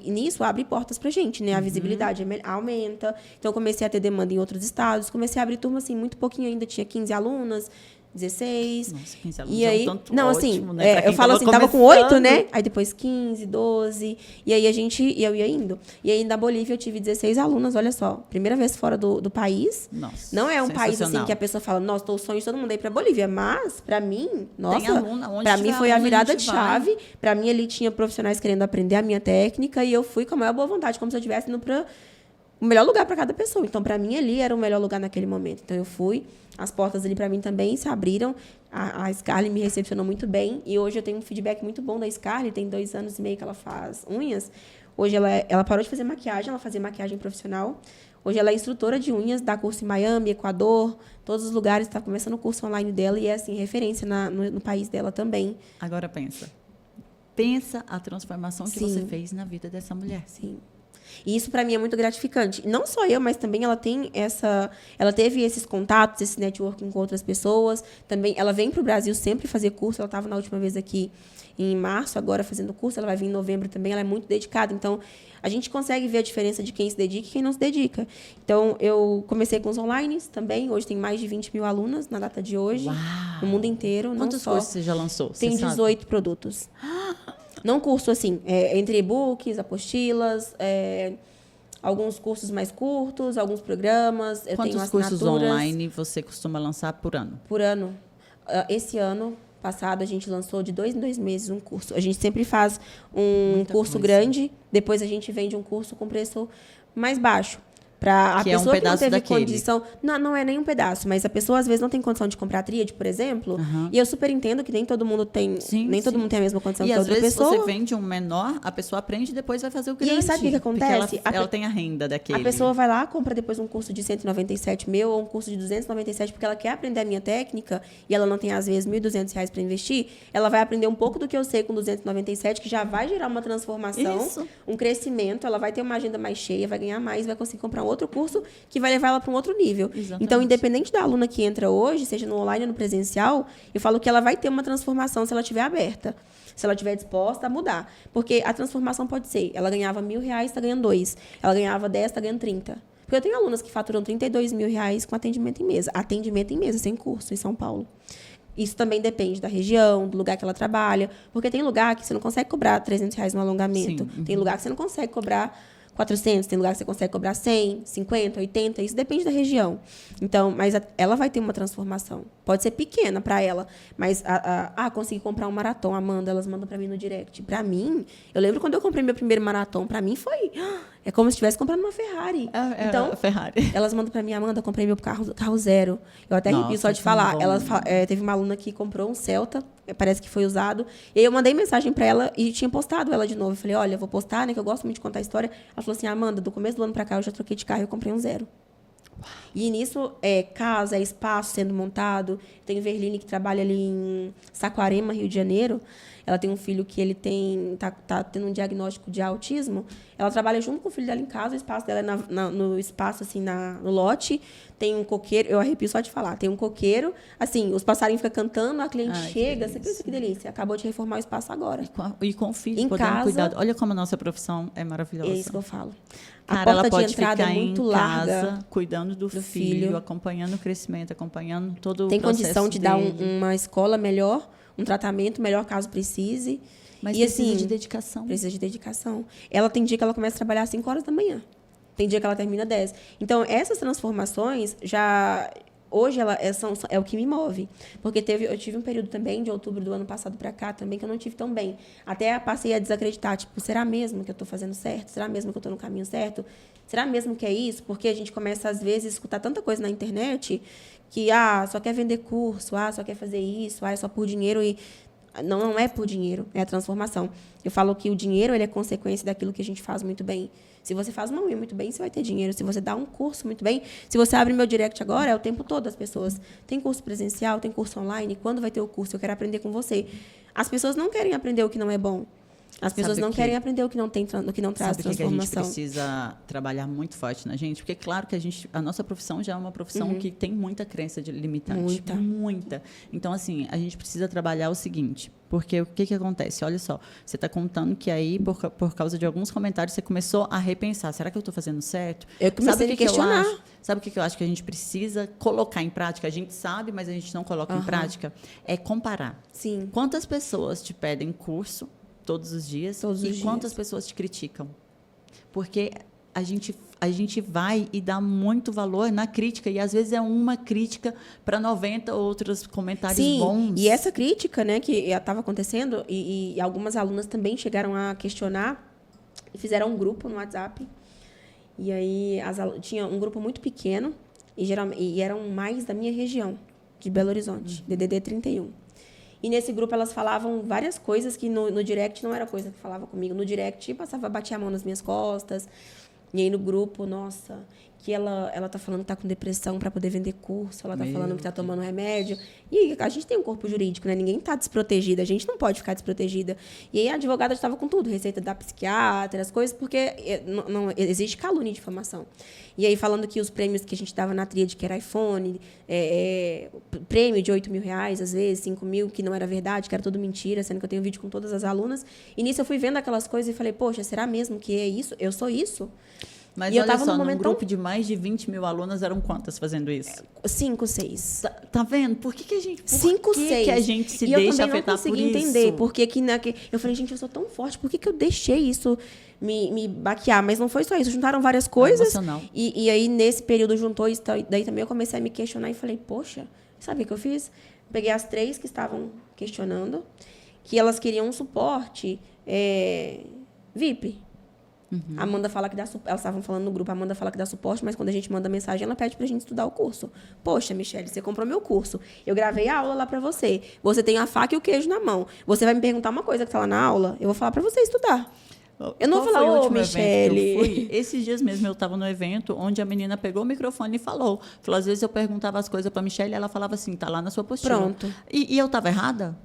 nisso, abre portas pra gente, né? A visibilidade aumenta. Então, eu comecei a ter demanda em outros estados. Comecei a abrir turma, assim, muito pouquinho ainda. Tinha 15 alunas. 16. Nossa, 15 alunos E aí, é um tanto não, ótimo, assim, né? Pra eu quem falo assim, tava com 8, começando. né? Aí depois 15, 12. E aí eu ia indo. E aí na Bolívia eu tive 16 alunas, olha só. Primeira vez fora do país. Nossa, Não é um país assim sensacional. que a pessoa fala, nossa, tô o sonho de todo mundo ir pra Bolívia. Mas, pra mim, nossa, aluna, onde pra tiver mim foi a aluna, a virada gente de vai. chave. Pra mim ali tinha profissionais querendo aprender a minha técnica. E eu fui com a maior boa vontade, como se eu estivesse indo pra o melhor lugar para cada pessoa. Então, para mim, ali era o melhor lugar naquele momento. Então, eu fui. As portas ali para mim também se abriram. A Scarlett me recepcionou muito bem. E hoje eu tenho um feedback muito bom da Scarlett. Tem 2 anos e meio que ela faz unhas. Hoje ela parou de fazer maquiagem. Ela fazia maquiagem profissional. Hoje ela é instrutora de unhas, dá curso em Miami, Equador, todos os lugares. Está começando o curso online dela e é, assim, referência no país dela também. Agora pensa. Pensa a transformação que Sim. você fez na vida dessa mulher. Sim. E isso para mim é muito gratificante. Não só eu, mas também ela teve esses contatos, esse networking com outras pessoas. Também ela vem para o Brasil sempre fazer curso. Ela estava na última vez aqui em março, agora fazendo curso. Ela vai vir em novembro também. Ela é muito dedicada. Então, a gente consegue ver a diferença de quem se dedica e quem não se dedica. Então, eu comecei com os online também. Hoje tem mais de 20 mil alunas na data de hoje. Uau! No mundo inteiro. Quantos cursos você já lançou? Tem Você 18 sabe? produtos. Não curso assim, entre e-books, apostilas, alguns cursos mais curtos, alguns programas. Eu Quantos tenho cursos assinaturas online você costuma lançar por ano? por ano. Esse ano passado a gente lançou de 2 em 2 meses um curso. A gente sempre faz um Muita curso coisa. grande, depois a gente vende um curso com preço mais baixo. Para a Que é um pessoa que não pedaço teve daquele. condição. Não é nem um pedaço, mas a pessoa às vezes não tem condição de comprar a tríade, por exemplo. Aham. E eu super entendo que nem todo mundo tem. Sim, nem todo sim. mundo tem a mesma condição E que a às outra vezes pessoa. você vende um menor, a pessoa aprende e depois vai fazer o E grande. aí, sabe o que acontece? Porque ela tem a renda daquele. A pessoa vai lá, compra depois um curso de 197 mil ou um curso de 297 porque ela quer aprender a minha técnica e ela não tem, às vezes, R$1.200 para investir. Ela vai aprender um pouco do que eu sei com 297, que já vai gerar uma transformação, Isso. um crescimento. Ela vai ter uma agenda mais cheia, vai ganhar mais, vai conseguir comprar um outro curso que vai levar ela para um outro nível. Exatamente. Então, independente da aluna que entra hoje, seja no online ou no presencial, eu falo que ela vai ter uma transformação se ela estiver aberta. Se ela estiver disposta a mudar. Porque a transformação pode ser, ela ganhava R$1.000, está ganhando 2. Ela ganhava 10, está ganhando 30. Porque eu tenho alunas que faturam R$32 mil com atendimento em mesa. Atendimento em mesa, sem curso, em São Paulo. Isso também depende da região, do lugar que ela trabalha. Porque tem lugar que você não consegue cobrar R$300 no alongamento. Sim. Tem lugar que você não consegue cobrar 400, tem lugar que você consegue cobrar 100, 50, 80, isso depende da região. Então, mas ela vai ter uma transformação. Pode ser pequena para ela, mas consegui comprar um maratão, Amanda, elas mandam para mim no direct. Para mim, eu lembro quando eu comprei meu primeiro maratão, para mim foi é como se estivesse comprando uma Ferrari. Então, a Ferrari. elas mandam para mim, Amanda, eu comprei meu carro zero. Eu até arrepio só de que falar. bom. Ela teve uma aluna que comprou um Celta, parece que foi usado. E aí eu mandei mensagem para ela e tinha postado ela de novo. Eu falei, olha, eu vou postar, né, que eu gosto muito de contar a história. Ela falou assim, Amanda, do começo do ano para cá eu já troquei de carro e eu comprei um zero. E nisso, casa, espaço sendo montado. Tem Verline que trabalha ali em Saquarema, Rio de Janeiro. Ela tem um filho que ele tá tendo um diagnóstico de autismo. Ela trabalha junto com o filho dela em casa. O espaço dela é no espaço, assim, no lote. Tem um coqueiro. Eu arrepio só de falar. Tem um coqueiro. Assim, os passarinhos ficam cantando, a cliente chega. Você pensa que delícia. Acabou de reformar o espaço agora. E com o filho, Em podendo casa, cuidar. Olha como a nossa profissão é maravilhosa. É isso que eu falo. Cara, a porta ela pode de entrada ficar é muito em larga. casa, cuidando do filho, filho. acompanhando o crescimento, acompanhando todo Tem o processo condição de dar dele. uma escola melhor, um tratamento melhor caso precise. Mas e precisa assim, de dedicação. precisa de dedicação. Ela tem dia que ela começa a trabalhar às 5 horas da manhã. Tem dia que ela termina às 10. Então, essas transformações já... Hoje é o que me move. Porque eu tive um período também, de outubro do ano passado para cá, também, que eu não tive tão bem. Até passei a desacreditar. Tipo, será mesmo que eu estou fazendo certo? Será mesmo que eu estou no caminho certo? Será mesmo que é isso? Porque a gente começa, às vezes, a escutar tanta coisa na internet que, só quer vender curso, só quer fazer isso, é só por dinheiro e... Não é por dinheiro, é a transformação. Eu falo que o dinheiro ele é consequência daquilo que a gente faz muito bem. Se você faz uma unha muito bem, você vai ter dinheiro. Se você dá um curso muito bem, se você abre meu direct agora, é o tempo todo as pessoas. Tem curso presencial, tem curso online. Quando vai ter o curso? Eu quero aprender com você. As pessoas não querem aprender o que não é bom. As pessoas não querem aprender o que não traz Sabe que a gente transformação. precisa trabalhar muito forte na gente? Porque, claro, que a nossa profissão já é uma profissão que tem muita crença de limitante. Muita. Então, assim, a gente precisa trabalhar o seguinte. Porque o que acontece? Olha só, você está contando que aí, por causa de alguns comentários, você começou a repensar. Será que eu estou fazendo certo? Eu comecei a questionar. Sabe o que eu acho que a gente precisa colocar em prática? A gente sabe, mas a gente não coloca em prática. É comparar. Sim. Quantas pessoas te pedem curso todos os dias quantas pessoas te criticam? Porque a gente vai e dá muito valor na crítica, e às vezes é uma crítica para 90 outros comentários bons. E essa crítica, né, que estava acontecendo, e algumas alunas também chegaram a questionar, e fizeram um grupo no WhatsApp, e aí tinha um grupo muito pequeno, e eram mais da minha região, de Belo Horizonte, DDD 31. E nesse grupo elas falavam várias coisas que no direct não era coisa que falava comigo. No direct batia a mão nas minhas costas. E aí no grupo, nossa, que ela tá falando que tá com depressão para poder vender curso, ela tá falando que tá tomando remédio. E a gente tem um corpo jurídico, né? Ninguém tá desprotegida, a gente não pode ficar desprotegida. E aí a advogada estava com tudo, receita da psiquiatra, as coisas, porque não existe calúnia e difamação. E aí falando que os prêmios que a gente dava na tríade, que era iPhone, prêmio de R$8.000, às vezes, 5.000, que não era verdade, que era tudo mentira, sendo que eu tenho vídeo com todas as alunas. E nisso eu fui vendo aquelas coisas e falei, poxa, será mesmo que é isso? Eu sou isso? Mas e olha só, num grupo de mais de 20 mil alunas, eram quantas fazendo isso? 5, 6. Tá vendo? Por que a gente... 5, 6. Que a gente se deixa afetar por isso? Eu também não consegui entender. Porque eu falei, gente, eu sou tão forte. Por que eu deixei isso me baquear? Mas não foi só isso. Juntaram várias coisas. E aí, nesse período, juntou isso. Daí também eu comecei a me questionar e falei, poxa, sabe o que eu fiz? Peguei as 3 que estavam questionando, que elas queriam um suporte VIP. A Amanda fala que dá suporte. Elas estavam falando no grupo, a Amanda fala que dá suporte, mas quando a gente manda mensagem, ela pede pra gente estudar o curso. Poxa, Michelle, você comprou meu curso. Eu gravei a aula lá pra você. Você tem a faca e o queijo na mão. Você vai me perguntar uma coisa que tá lá na aula, eu vou falar pra você estudar. Eu não vou falar, Michelle. Esses dias mesmo eu estava no evento onde a menina pegou o microfone e falou. Às vezes eu perguntava as coisas pra Michelle e ela falava assim, tá lá na sua apostila. Pronto. E eu estava errada?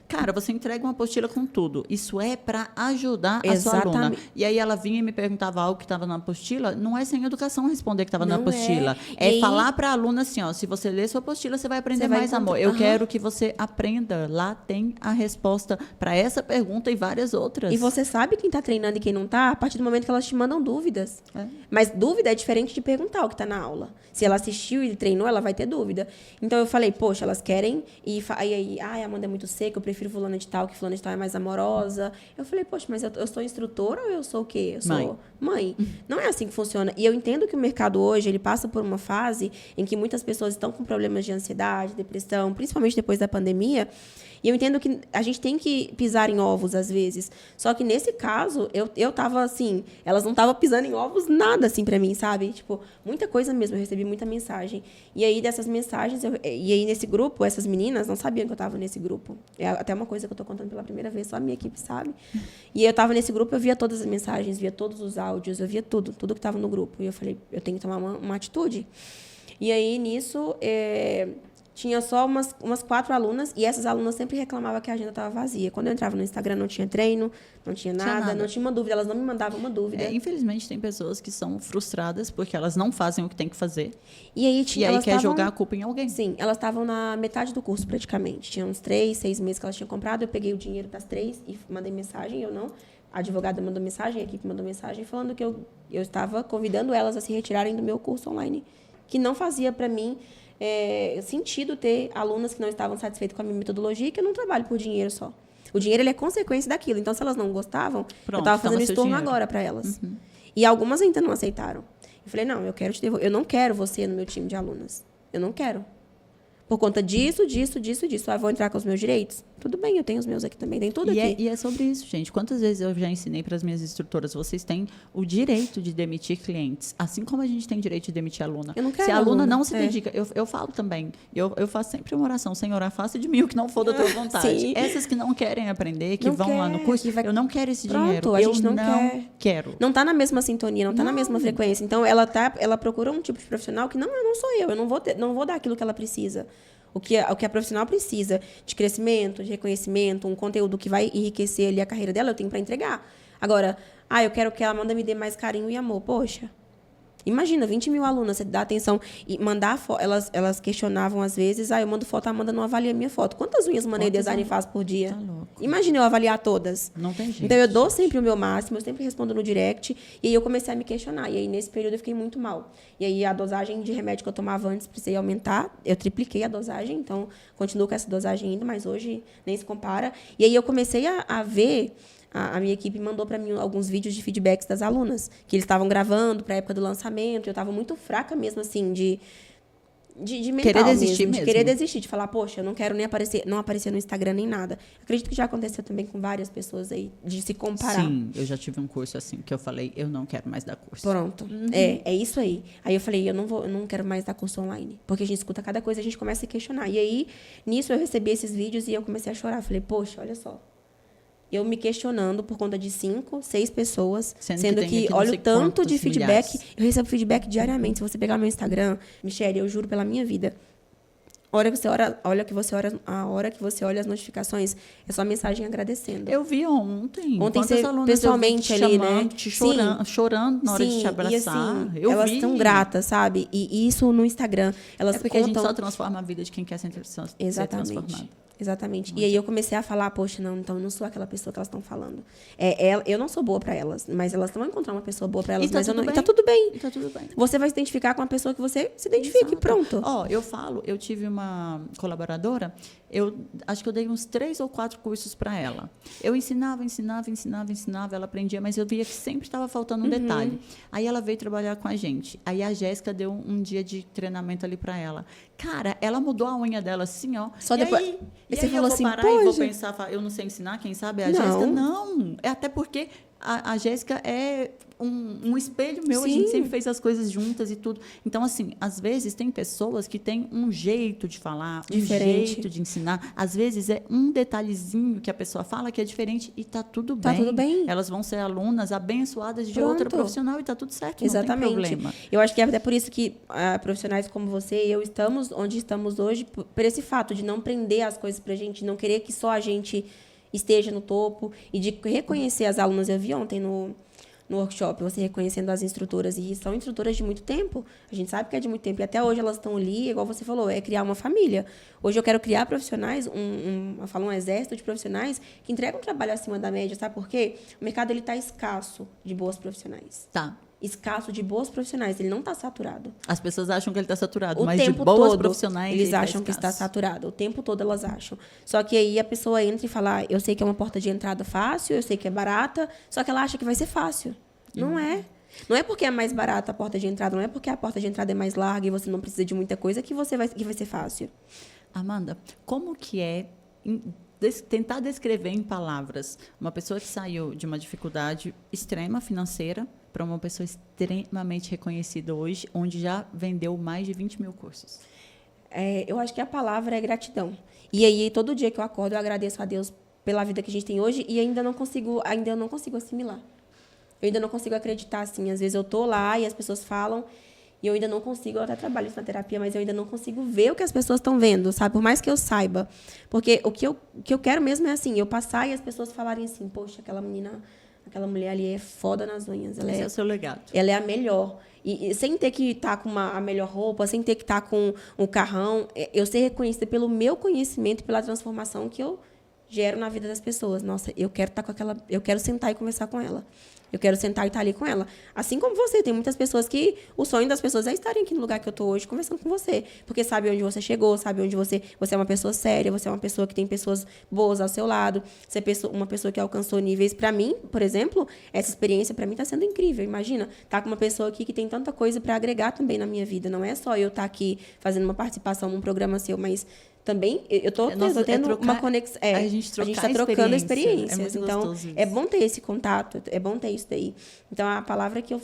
Cara, você entrega uma apostila com tudo. Isso é para ajudar a sua aluna. E aí ela vinha e me perguntava algo que estava na apostila. Não é sem educação responder que estava na apostila. É falar para a aluna assim, ó, se você ler sua apostila, você vai aprender mais, amor. Eu quero que você aprenda. Lá tem a resposta para essa pergunta e várias outras. E você sabe quem está treinando e quem não está a partir do momento que elas te mandam dúvidas. Mas dúvida é diferente de perguntar o que está na aula. Se ela assistiu e treinou, ela vai ter dúvida. Então eu falei, poxa, elas querem. E aí, a Amanda é muito seca, eu prefiro fulana de tal, que fulana de tal é mais amorosa. Eu falei, poxa, mas eu sou instrutora ou eu sou o quê? Eu sou mãe. Não é assim que funciona. E eu entendo que o mercado hoje, ele passa por uma fase em que muitas pessoas estão com problemas de ansiedade, depressão, principalmente depois da pandemia. E eu entendo que a gente tem que pisar em ovos, às vezes. Só que, nesse caso, eu tava, assim... Elas não estavam pisando em ovos nada, assim, pra mim, sabe? Tipo, muita coisa mesmo. Eu recebi muita mensagem. E aí, dessas mensagens... E aí, nesse grupo, essas meninas não sabiam que eu tava nesse grupo. É até uma coisa que eu tô contando pela primeira vez. Só a minha equipe sabe. E eu tava nesse grupo, eu via todas as mensagens, via todos os áudios, eu via tudo que tava no grupo. E eu falei, eu tenho que tomar uma atitude. E aí, nisso... Tinha só umas 4 alunas, e essas alunas sempre reclamavam que a agenda estava vazia. Quando eu entrava no Instagram, não tinha treino, não tinha nada, não tinha uma dúvida, elas não me mandavam uma dúvida. Infelizmente, tem pessoas que são frustradas porque elas não fazem o que tem que fazer. E aí quer jogar a culpa em alguém. Sim, elas estavam na metade do curso, praticamente. Tinha uns 3, 6 meses que elas tinham comprado, eu peguei o dinheiro das 3 e mandei mensagem, eu não. A advogada mandou mensagem, a equipe mandou mensagem, falando que eu estava convidando elas a se retirarem do meu curso online, que não fazia para mim... sentido ter alunas que não estavam satisfeitas com a minha metodologia e que eu não trabalho por dinheiro só. O dinheiro ele é consequência daquilo. Então, se elas não gostavam, eu estava fazendo estorno agora para elas. E algumas ainda não aceitaram. Eu falei, não, eu não quero você no meu time de alunas. Eu não quero. Por conta disso. Vou entrar com os meus direitos? Tudo bem, eu tenho os meus aqui também, tem tudo aqui. E é sobre isso, gente. Quantas vezes eu já ensinei para as minhas instrutoras, vocês têm o direito de demitir clientes, assim como a gente tem direito de demitir aluna. Eu não quero se a aluna não se dedica, eu falo também, eu faço sempre uma oração, Senhor, afaste de mim o que não for da tua vontade. Sim. Essas que não querem aprender, que vão lá no curso, eu não quero esse Pronto, dinheiro, a gente não quero. Não está na mesma sintonia, não está na mesma frequência. Então, ela procura um tipo de profissional que não sou eu não vou dar aquilo que ela precisa. O que a profissional precisa de crescimento, de reconhecimento, um conteúdo que vai enriquecer ali a carreira dela, eu tenho para entregar. Agora, eu quero que a Amanda me dê mais carinho e amor. Poxa, imagina, 20 mil alunas, você dá atenção e mandar foto. Elas questionavam às vezes, eu mando foto, a Amanda não avalia a minha foto. Quantas unhas Money Design faz por dia? Tá louco. Imagina eu avaliar todas. Não tem jeito. Então, eu dou sempre o meu máximo, eu sempre respondo no direct. E aí, eu comecei a me questionar. E aí, nesse período, eu fiquei muito mal. E aí, a dosagem de remédio que eu tomava antes, precisei aumentar. Eu tripliquei a dosagem, então, continuo com essa dosagem ainda, mas hoje nem se compara. E aí, eu comecei a ver... A minha equipe mandou para mim alguns vídeos de feedbacks das alunas, que eles estavam gravando para a época do lançamento. Eu estava muito fraca mesmo, assim, de mental querer desistir mesmo. De querer desistir, de falar, poxa, eu não quero nem não aparecer no Instagram nem nada. Acredito que já aconteceu também com várias pessoas aí, de se comparar. Sim, eu já tive um curso assim, que eu falei, eu não quero mais dar curso. Pronto. Uhum. É isso aí. Aí eu falei, eu não quero mais dar curso online. Porque a gente escuta cada coisa, a gente começa a questionar. E aí, nisso, eu recebi esses vídeos e eu comecei a chorar. Falei, poxa, olha só. Eu me questionando por conta de 5, 6 pessoas, sendo que olha o tanto de feedback. Milhares. Eu recebo feedback diariamente. Se você pegar meu Instagram, Michele, eu juro pela minha vida. A hora que você olha as notificações, é só mensagem agradecendo. Eu vi ontem. Ontem você pessoalmente ali, né? Chorando na hora de te abraçar. E assim, elas estão gratas, sabe? E isso no Instagram. Elas porque a gente só transforma a vida de quem quer ser transformado. Exatamente. E aí eu comecei a falar, poxa, então eu não sou aquela pessoa que elas estão falando. Eu não sou boa para elas, mas elas estão encontrar uma pessoa boa para elas. E tá tudo bem. E tá tudo bem. Você vai se identificar com uma pessoa que você se identifique, pronto. Eu tive uma colaboradora, eu acho que eu dei uns 3 ou 4 cursos para ela. Eu ensinava, ela aprendia, mas eu via que sempre estava faltando um detalhe. Aí ela veio trabalhar com a gente. Aí a Jéssica deu um dia de treinamento ali para ela. Cara, ela mudou a unha dela assim, ó. Só depois... E você falou assim, parar e vou pensar, eu não sei ensinar, quem sabe é a Jéssica? Não, é até porque a Jéssica é um espelho meu, a gente sempre fez as coisas juntas e tudo. Então, assim, às vezes tem pessoas que têm um jeito de falar, diferente. Um jeito de ensinar. Às vezes é um detalhezinho que a pessoa fala que é diferente e tá tudo bem. Tá tudo bem. Elas vão ser alunas abençoadas de outra profissional e tá tudo certo, exatamente. Não tem problema. Eu acho que é até por isso que profissionais como você e eu estamos onde estamos hoje, por esse fato de não prender as coisas pra gente, não querer que só a gente esteja no topo e de reconhecer as alunas. Eu vi ontem no workshop, você reconhecendo as instrutoras, e são instrutoras de muito tempo, a gente sabe que é de muito tempo, e até hoje elas estão ali, igual você falou, é criar uma família. Hoje eu quero criar profissionais, um exército de profissionais que entregam um trabalho acima da média, sabe por quê? O mercado está escasso de boas profissionais. Tá. Escasso de boas profissionais, ele não está saturado. As pessoas acham que ele está saturado, mas de boas profissionais eles acham que está saturado. O tempo todo elas acham. Só que aí a pessoa entra e fala, eu sei que é uma porta de entrada fácil, eu sei que é barata, só que ela acha que vai ser fácil. Não é. Não é porque é mais barata a porta de entrada, não é porque a porta de entrada é mais larga e você não precisa de muita coisa que vai ser fácil. Amanda, como que é tentar descrever em palavras uma pessoa que saiu de uma dificuldade extrema financeira para uma pessoa extremamente reconhecida hoje, onde já vendeu mais de 20 mil cursos? Eu acho que a palavra é gratidão. E aí, todo dia que eu acordo, eu agradeço a Deus pela vida que a gente tem hoje e ainda não consigo assimilar. Eu ainda não consigo acreditar, assim. Às vezes eu tô lá e as pessoas falam e eu ainda não consigo, eu até trabalho isso na terapia, mas eu ainda não consigo ver o que as pessoas estão vendo, sabe? Por mais que eu saiba. Porque o que eu quero mesmo é assim, eu passar e as pessoas falarem assim, poxa, aquela mulher ali é foda nas unhas. Esse é o seu legado. Ela é a melhor. E sem ter que estar com a melhor roupa, sem ter que estar com um carrão, eu ser reconhecida pelo meu conhecimento, pela transformação que eu gero na vida das pessoas. Nossa, eu quero sentar e conversar com ela. Eu quero sentar e estar ali com ela. Assim como você, tem muitas pessoas que o sonho das pessoas é estarem aqui no lugar que eu estou hoje conversando com você. Porque sabe onde você chegou, sabe onde você é uma pessoa séria, você é uma pessoa que tem pessoas boas ao seu lado, você é uma pessoa que alcançou níveis. Para mim, por exemplo, essa experiência para mim está sendo incrível. Imagina, estar com uma pessoa aqui que tem tanta coisa para agregar também na minha vida. Não é só eu estar aqui fazendo uma participação num programa seu, mas também eu estou tendo uma conexão. A gente está trocando experiências. Então, é bom ter esse contato, é bom ter isso daí. Então, a palavra que eu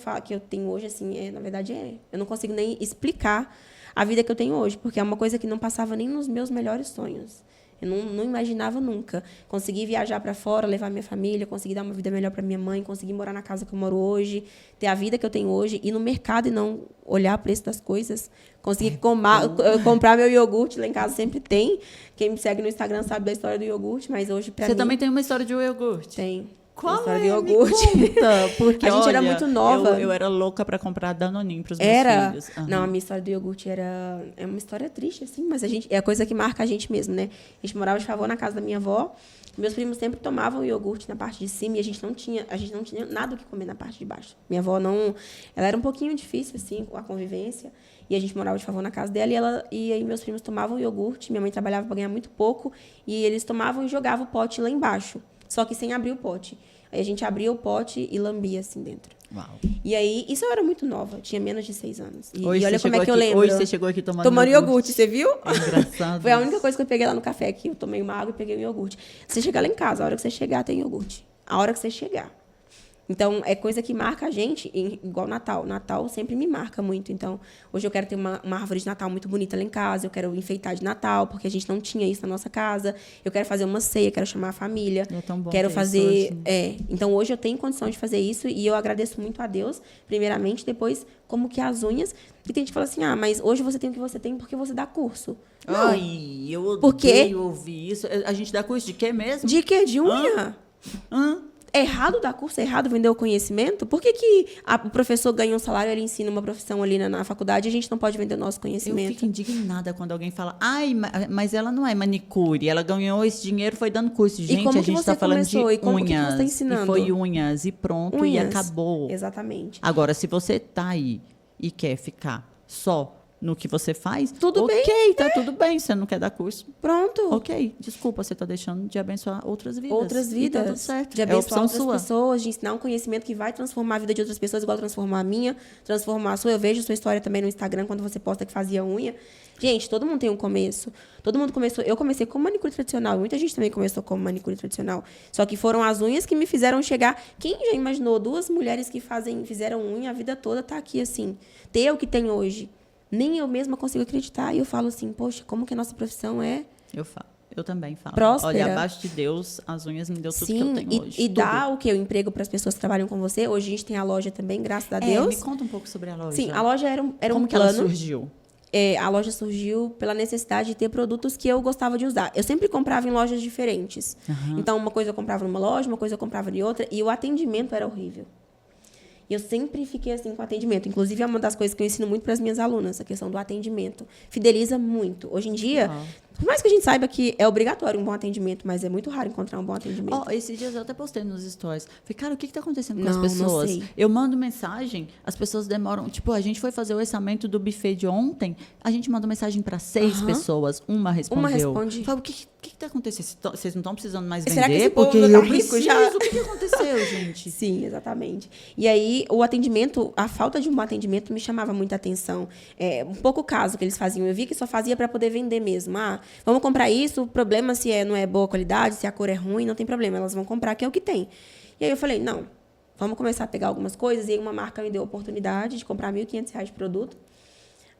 tenho hoje, assim, na verdade, eu não consigo nem explicar a vida que eu tenho hoje, porque é uma coisa que não passava nem nos meus melhores sonhos. Eu não imaginava nunca. Consegui viajar para fora, levar minha família, consegui dar uma vida melhor para minha mãe, consegui morar na casa que eu moro hoje, ter a vida que eu tenho hoje, ir no mercado e não olhar o preço das coisas. Consegui comprar meu iogurte, lá em casa sempre tem. Quem me segue no Instagram sabe da história do iogurte, mas hoje para mim... Você também tem uma história de iogurte? Tem. Qual é? Me conta, porque a gente era olha, muito nova. Eu era louca para comprar Danoninho para os meus filhos. Uhum. Não, a minha história do iogurte é uma história triste, assim, mas é a coisa que marca a gente mesmo, né? A gente morava de favor na casa da minha avó. Meus primos sempre tomavam iogurte na parte de cima e a gente não tinha nada o que comer na parte de baixo. Minha avó não... Ela era um pouquinho difícil, assim, a convivência. E a gente morava de favor na casa dela e aí meus primos tomavam iogurte. Minha mãe trabalhava para ganhar muito pouco e eles tomavam e jogavam o pote lá embaixo. Só que sem abrir o pote. Aí a gente abria o pote e lambia assim dentro. Uau. E aí, isso eu era muito nova, tinha menos de 6 anos. E olha como é que eu lembro. Hoje você chegou aqui tomando iogurte, você viu? É engraçado. Foi a única coisa que eu peguei lá no café aqui. Eu tomei uma água e peguei o iogurte. Você chegar lá em casa, a hora que você chegar, tem iogurte. A hora que você chegar. Então, é coisa que marca a gente, igual Natal. Natal sempre me marca muito. Então, hoje eu quero ter uma árvore de Natal muito bonita lá em casa. Eu quero enfeitar de Natal, porque a gente não tinha isso na nossa casa. Eu quero fazer uma ceia, quero chamar a família. É tão bom quero fazer... Isso, então, hoje eu tenho condição de fazer isso e eu agradeço muito a Deus, primeiramente. Depois, como que as unhas... E tem gente que fala assim, mas hoje você tem o que você tem porque você dá curso. Não. Ai, eu odeio ouvir isso. A gente dá curso de quê mesmo? De quê? De unha? É errado dar curso? É errado vender o conhecimento? Por que o professor ganha um salário, ele ensina uma profissão ali na faculdade e a gente não pode vender o nosso conhecimento? Eu fico indignada quando alguém fala, mas ela não é manicure, ela ganhou esse dinheiro, foi dando curso. Gente, a gente está falando de unhas. E como que você tá ensinando? E foi unhas, e pronto, e acabou. Exatamente. Agora, se você tá aí e quer ficar só no que você faz, tudo bem. Ok, tá tudo bem, você não quer dar curso. Pronto. Ok, desculpa, você tá deixando de abençoar outras vidas. Outras vidas. E tá tudo certo. De abençoar outras pessoas, de ensinar um conhecimento que vai transformar a vida de outras pessoas, igual transformar a minha, transformar a sua. Eu vejo sua história também no Instagram, quando você posta que fazia unha. Gente, todo mundo tem um começo. Todo mundo começou... Eu comecei como manicure tradicional. Muita gente também começou como manicure tradicional. Só que foram as unhas que me fizeram chegar... Quem já imaginou 2 mulheres que fizeram unha a vida toda tá aqui, assim. Ter o que tem hoje. Nem eu mesma consigo acreditar. E eu falo assim, poxa, como que a nossa profissão é... Eu também falo. Próspera. Olha, abaixo de Deus, as unhas me deu tudo que eu tenho hoje. E dá o quê? O emprego para as pessoas que trabalham com você. Hoje a gente tem a loja também, graças a Deus. Me conta um pouco sobre a loja. Sim, a loja era um plano. Como que ela surgiu? A loja surgiu pela necessidade de ter produtos que eu gostava de usar. Eu sempre comprava em lojas diferentes. Uhum. Então, uma coisa eu comprava numa loja, uma coisa eu comprava em outra. E o atendimento era horrível. E eu sempre fiquei assim com o atendimento. Inclusive, é uma das coisas que eu ensino muito para as minhas alunas, a questão do atendimento. Fideliza muito. Hoje em dia, por mais que a gente saiba que é obrigatório um bom atendimento, mas é muito raro encontrar um bom atendimento. Esses dias eu até postei nos stories. Falei, cara, o que está acontecendo com as pessoas? Não sei. Eu mando mensagem, as pessoas demoram. Tipo, a gente foi fazer o orçamento do buffet de ontem, a gente mandou mensagem para 6 pessoas, uma respondeu. Responde. Falei, o que está acontecendo? Vocês não estão precisando mais vender? Será que esse porque povo eu tá rico preciso. já? O que aconteceu, gente? Sim, exatamente. E aí, o atendimento, a falta de um bom atendimento me chamava muita atenção. Um pouco caso que eles faziam. Eu vi que só fazia para poder vender mesmo. Vamos comprar isso, o problema se não é boa qualidade, se a cor é ruim, não tem problema. Elas vão comprar, que é o que tem. E aí eu falei, não, vamos começar a pegar algumas coisas. E aí uma marca me deu a oportunidade de comprar R$1.500 de produto.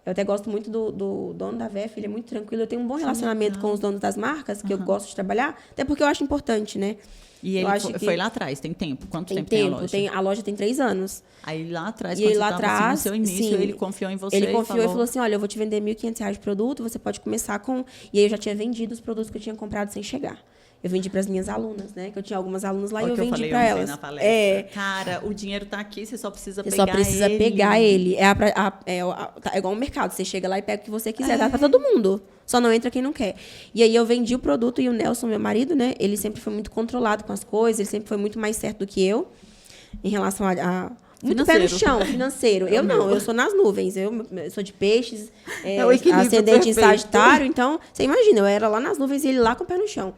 Eu até gosto muito do dono da VF, ele é muito tranquilo. Eu tenho um bom relacionamento com os donos das marcas, que eu gosto de trabalhar, até porque eu acho importante, né? E ele foi lá atrás, tem tempo? Quanto tempo tem a loja? A loja tem 3 anos. Aí lá atrás, quando você estava no seu início, ele confiou em você. Ele confiou e falou assim, olha, eu vou te vender R$1.500 de produto, você pode começar com... E aí eu já tinha vendido os produtos que eu tinha comprado sem chegar. Eu vendi para as minha alunas, né? Que eu tinha algumas alunas lá e eu vendi para elas. Na palestra. Cara, o dinheiro tá aqui, você só precisa pegar ele. Você só precisa pegar ele. É igual um mercado. Você chega lá e pega o que você quiser. Dá para todo mundo. Só não entra quem não quer. E aí eu vendi o produto e o Nelson, meu marido, né? Ele sempre foi muito controlado com as coisas. Ele sempre foi muito mais certo do que eu. Em relação muito pé no chão, financeiro. Eu não, eu sou nas nuvens. Eu sou de peixes, ascendente em Sagitário. Então, você imagina, eu era lá nas nuvens e ele lá com o pé no chão.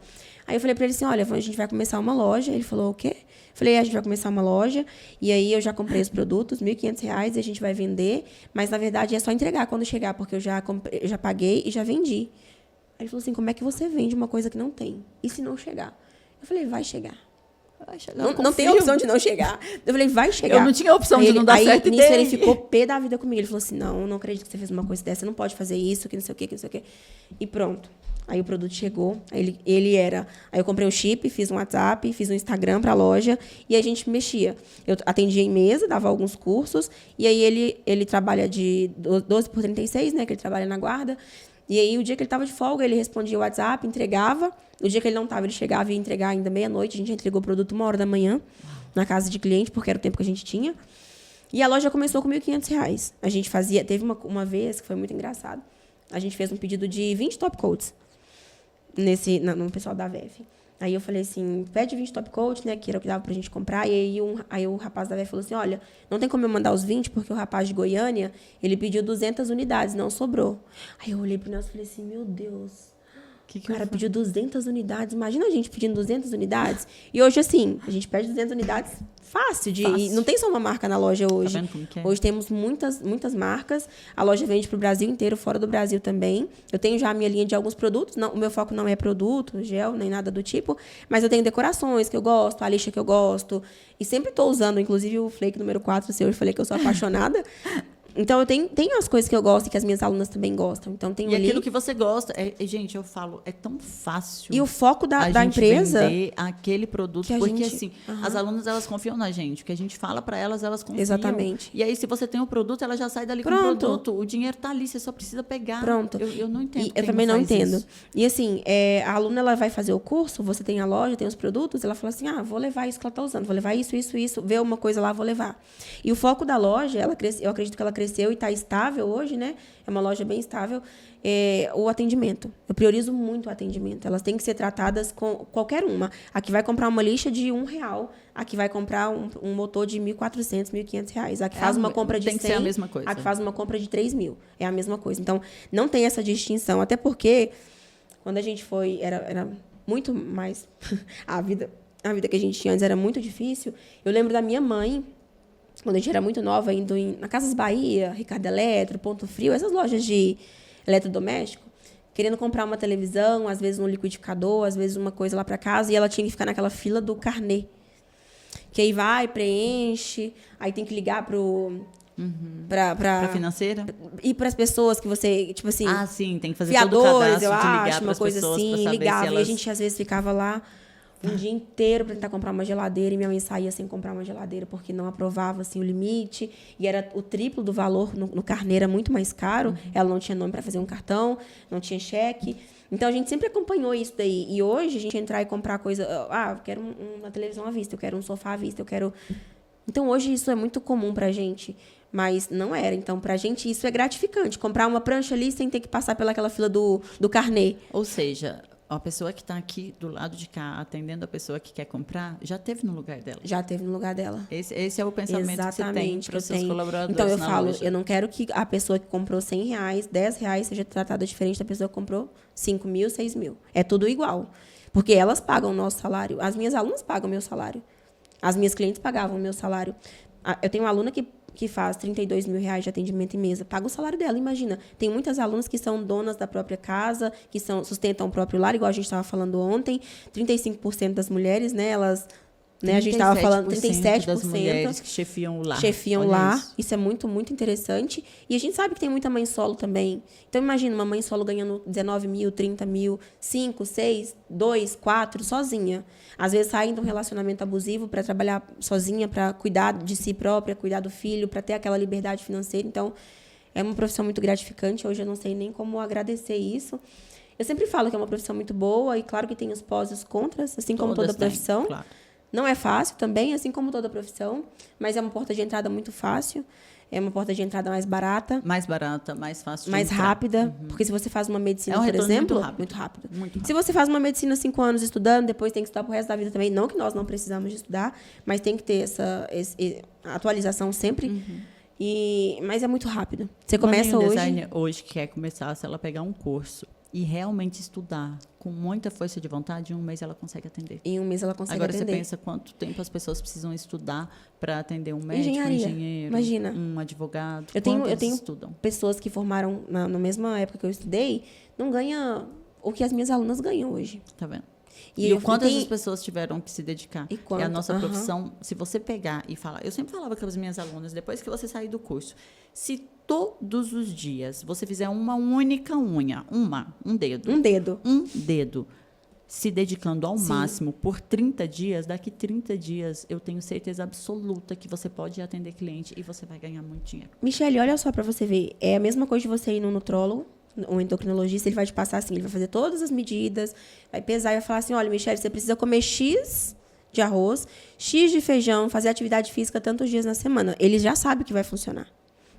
Aí eu falei pra ele assim, olha, a gente vai começar uma loja. Ele falou, o quê? Falei, a gente vai começar uma loja. E aí eu já comprei os produtos, R$1.500, e a gente vai vender. Mas, na verdade, é só entregar quando chegar, porque eu já paguei e já vendi. Aí ele falou assim, como é que você vende uma coisa que não tem? E se não chegar? Eu falei, vai chegar. Não tem opção de não chegar. Eu falei, vai chegar. Eu não tinha opção de não dar certo. Aí, nisso, ele ficou pé da vida comigo. Ele falou assim, não acredito que você fez uma coisa dessa. Você não pode fazer isso, que não sei o quê, que não sei o quê. E pronto. Aí o produto chegou, aí Aí eu comprei um chip, fiz um WhatsApp, fiz um Instagram para a loja e aí a gente mexia. Eu atendia em mesa, dava alguns cursos, e aí ele trabalha de 12 por 36, né? Que ele trabalha na guarda. E aí, o dia que ele estava de folga, ele respondia o WhatsApp, entregava. O dia que ele não estava, ele chegava e ia entregar ainda meia-noite. A gente entregou o produto 1h na casa de cliente, porque era o tempo que a gente tinha. E a loja começou com R$1.500. A gente fazia... Teve uma vez que foi muito engraçado. A gente fez um pedido de 20 top coats no pessoal da VEV. Aí eu falei assim, pede 20 top coats, né, que era o que dava pra gente comprar. E aí o rapaz da VEV falou assim, olha, não tem como eu mandar os 20, porque o rapaz de Goiânia, ele pediu 200 unidades, não sobrou. Aí eu olhei pro Nelson e falei assim, meu Deus, o cara pediu 200 unidades. Imagina a gente pedindo 200 unidades. E hoje, assim, a gente pede 200 unidades fácil. E não tem só uma marca na loja hoje. Tá vendo como que é? Hoje temos muitas marcas. A loja vende pro Brasil inteiro, fora do Brasil também. Eu tenho já a minha linha de alguns produtos. Não, o meu foco não é produto, gel, nem nada do tipo. Mas eu tenho decorações que eu gosto, a lixa que eu gosto. E sempre estou usando, inclusive o Flake número 4, eu falei que eu sou apaixonada. Então, eu tenho as coisas que eu gosto e que as minhas alunas também gostam. Então, tenho ali... aquilo que você gosta. Gente, eu falo, é tão fácil. E o foco da gente empresa... vender aquele produto. Porque, assim, as alunas, elas confiam na gente. O que a gente fala para elas, elas confiam. Exatamente. E aí, se você tem o produto, ela já sai dali com o produto. O dinheiro tá ali, você só precisa pegar. Pronto. Eu não entendo. Eu também não entendo. Isso. E, assim, a aluna, ela vai fazer o curso, você tem a loja, tem os produtos, ela fala assim, vou levar isso que ela tá usando, vou levar isso, vê uma coisa lá, vou levar. E o foco da loja, eu acredito que ela cresceu e está estável hoje, né? É uma loja bem estável. O atendimento. Eu priorizo muito o atendimento. Elas têm que ser tratadas com qualquer uma. A que vai comprar uma lixa de R$1, a que vai comprar um motor de R$1.400, R$1.500. A que faz uma compra de 100, tem que ser a mesma coisa. A que faz uma compra de 3.000. É a mesma coisa. Então, não tem essa distinção. Até porque, quando a gente foi... Era muito mais... a vida que a gente tinha antes era muito difícil. Eu lembro da minha mãe... Quando a gente era muito nova, indo na Casas Bahia, Ricardo Eletro, Ponto Frio, essas lojas de eletrodoméstico, querendo comprar uma televisão, às vezes um liquidificador, às vezes uma coisa lá para casa, e ela tinha que ficar naquela fila do carnê. Que aí vai, preenche, aí tem que ligar pra financeira? E para as pessoas que você, tipo assim... sim, tem que fazer fiadores, todo o cadastro eu de ligar acho, uma coisa pessoas, assim, ligava, elas... e a gente às vezes ficava lá um dia inteiro para tentar comprar uma geladeira e minha mãe saía sem comprar uma geladeira porque não aprovava assim, o limite e era o triplo do valor no carnê, era muito mais caro. Ela não tinha nome para fazer um cartão, não tinha cheque. Então, a gente sempre acompanhou isso daí. E hoje, a gente entrar e comprar coisa... eu quero uma televisão à vista, eu quero um sofá à vista, eu quero... Então, hoje, isso é muito comum pra gente. Mas não era. Então, pra gente, isso é gratificante. Comprar uma prancha ali sem ter que passar pelaquela fila do carnê. Ou seja... A pessoa que está aqui do lado de cá, atendendo a pessoa que quer comprar, já teve no lugar dela. Já teve no lugar dela. Esse é o pensamento que você tem para os seus colaboradores. Então, eu falo, eu não quero que a pessoa que comprou R$100, R$10 seja tratada diferente da pessoa que comprou 5.000, 6.000. É tudo igual. Porque elas pagam o nosso salário. As minhas alunas pagam o meu salário. As minhas clientes pagavam o meu salário. Eu tenho uma aluna que faz R$32.000 de atendimento em mesa, paga o salário dela, imagina. Tem muitas alunas que são donas da própria casa, que sustentam o próprio lar, igual a gente estava falando ontem, 35% das mulheres, né, elas... Né, a gente estava falando 37% das mulheres que chefiam o lar. Chefiam lá. Isso é muito, muito interessante. E a gente sabe que tem muita mãe solo também. Então, imagina uma mãe solo ganhando 19.000, 30.000, 5, 6, 2, 4, sozinha. Às vezes saem de um relacionamento abusivo para trabalhar sozinha, para cuidar de si própria, cuidar do filho, para ter aquela liberdade financeira. Então, é uma profissão muito gratificante. Hoje eu não sei nem como agradecer isso. Eu sempre falo que é uma profissão muito boa e claro que tem os pós e os contras, assim como toda profissão. Claro. Não é fácil também, assim como toda profissão, mas é uma porta de entrada muito fácil, é uma porta de entrada mais barata. Mais barata, mais fácil de mais entrar. Rápida, porque se você faz uma medicina, por exemplo... Muito rápido. Se você faz uma medicina 5 anos estudando, depois tem que estudar pro resto da vida também. Não que nós não precisamos de estudar, mas tem que ter essa atualização sempre. Mas é muito rápido. Você começa hoje... designer hoje que quer começar, se ela pegar um curso e realmente estudar com muita força de vontade, em um mês ela consegue atender. Em um mês ela consegue atender. Agora você pensa quanto tempo as pessoas precisam estudar para atender um médico, um engenheiro, imagina. Um advogado. Eu tenho estudam? Pessoas que formaram na mesma época que eu estudei, não ganham o que as minhas alunas ganham hoje. Tá vendo? E o quanto essas pessoas tiveram que se dedicar. É a nossa profissão. Se você pegar e falar... Eu sempre falava com as minhas alunas, depois que você sair do curso, se todos os dias você fizer uma única unha, um dedo. Um dedo. Se dedicando ao máximo por 30 dias, daqui 30 dias eu tenho certeza absoluta que você pode atender cliente e você vai ganhar muito dinheiro. Michele, olha só pra você ver. É a mesma coisa de você ir no nutrólogo, um endocrinologista, ele vai te passar assim, ele vai fazer todas as medidas, vai pesar e vai falar assim, olha, Michele, você precisa comer X de arroz, X de feijão, fazer atividade física tantos dias na semana. Ele já sabe que vai funcionar.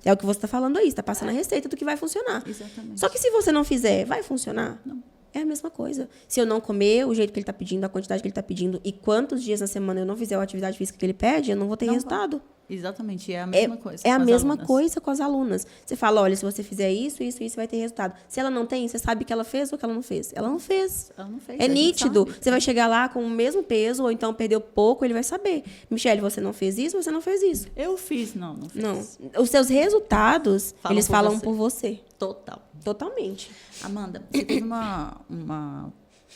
É o que você está falando aí, você está passando a receita do que vai funcionar. Exatamente. Só que se você não fizer, vai funcionar? Não. É a mesma coisa. Se eu não comer o jeito que ele está pedindo, a quantidade que ele está pedindo, e quantos dias na semana eu não fizer a atividade física que ele pede, eu não vou ter resultado. Exatamente, é a mesma coisa. É a mesma coisa com as alunas. Você fala, olha, se você fizer isso, vai ter resultado. Se ela não tem, você sabe que ela fez ou que ela não fez? Ela não fez. Ela não fez. É nítido. Você vai chegar lá com o mesmo peso, ou então perdeu pouco, ele vai saber. Michele, você não fez isso, você não fez isso. Eu fiz, não fiz. Não. Os seus resultados, eles falam por você. Totalmente. Amanda, você teve uma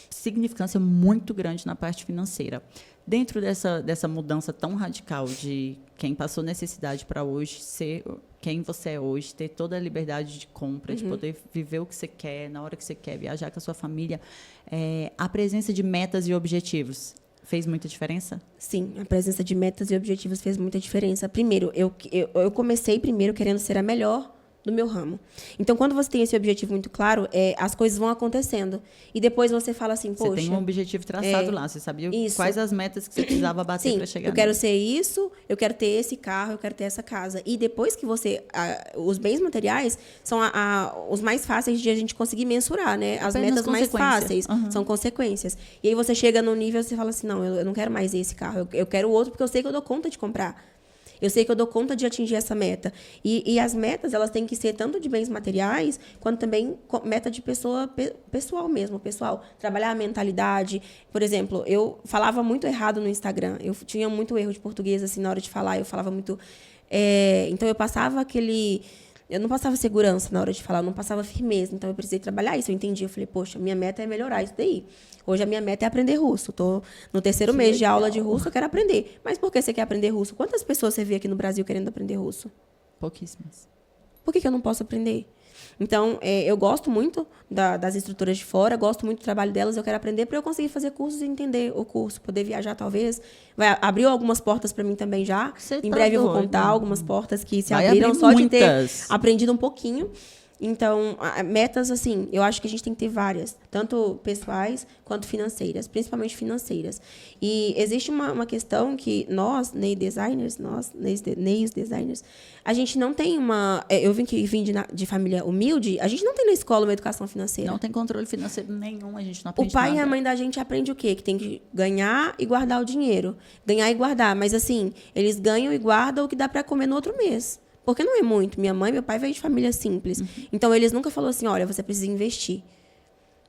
significância muito grande na parte financeira. Dentro dessa mudança tão radical de quem passou necessidade para hoje ser quem você é hoje, ter toda a liberdade de compra, de poder viver o que você quer, na hora que você quer, viajar com a sua família, a presença de metas e objetivos fez muita diferença? Sim, a presença de metas e objetivos fez muita diferença. Primeiro, eu comecei primeiro querendo ser a melhor do meu ramo. Então, quando você tem esse objetivo muito claro, as coisas vão acontecendo. E depois você fala assim, poxa... Você tem um objetivo traçado lá, você sabia quais as metas que você precisava bater para chegar. Eu quero ser isso, eu quero ter esse carro, eu quero ter essa casa. E depois que você... os bens materiais são os mais fáceis de a gente conseguir mensurar, né? As metas mais fáceis são consequências. E aí você chega num nível e você fala assim, não, eu não quero mais esse carro, eu quero outro porque eu sei que eu dou conta de comprar. Eu sei que eu dou conta de atingir essa meta. E as metas, elas têm que ser tanto de bens materiais, quanto também meta de pessoal mesmo, pessoal. Trabalhar a mentalidade. Por exemplo, eu falava muito errado no Instagram. Eu tinha muito erro de português, assim, na hora de falar. Eu falava muito... então, eu passava aquele... Eu não passava segurança na hora de falar, eu não passava firmeza. Então, eu precisei trabalhar isso. Eu entendi. Eu falei, poxa, minha meta é melhorar isso daí. Hoje, a minha meta é aprender russo. Estou no 3º mês de aula de russo, eu quero aprender. Mas por que você quer aprender russo? Quantas pessoas você vê aqui no Brasil querendo aprender russo? Pouquíssimas. Por que eu não posso aprender? Então, eu gosto muito das instrutoras de fora, gosto muito do trabalho delas, eu quero aprender para eu conseguir fazer cursos e entender o curso, poder viajar talvez. Abriu algumas portas para mim também já. Em breve eu vou contar algumas portas que se abriram só de ter aprendido um pouquinho. Então, metas, assim, eu acho que a gente tem que ter várias, tanto pessoais quanto financeiras, principalmente financeiras. E existe uma questão que nós, nail designers, a gente não tem uma... Eu vim de família humilde, a gente não tem na escola uma educação financeira. Não tem controle financeiro nenhum, a gente não aprende O pai nada. e a mãe da gente aprende o quê? Que tem que ganhar e guardar o dinheiro. Ganhar e guardar, mas assim, eles ganham e guardam o que dá para comer no outro mês. Porque não é muito. Minha mãe e meu pai veio de família simples. Então, eles nunca falaram assim, olha, você precisa investir.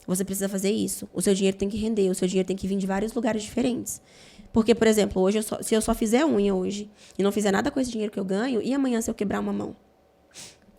Você precisa fazer isso. O seu dinheiro tem que render. O seu dinheiro tem que vir de vários lugares diferentes. Porque, por exemplo, hoje se eu só fizer unha hoje e não fizer nada com esse dinheiro que eu ganho, e amanhã se eu quebrar uma mão?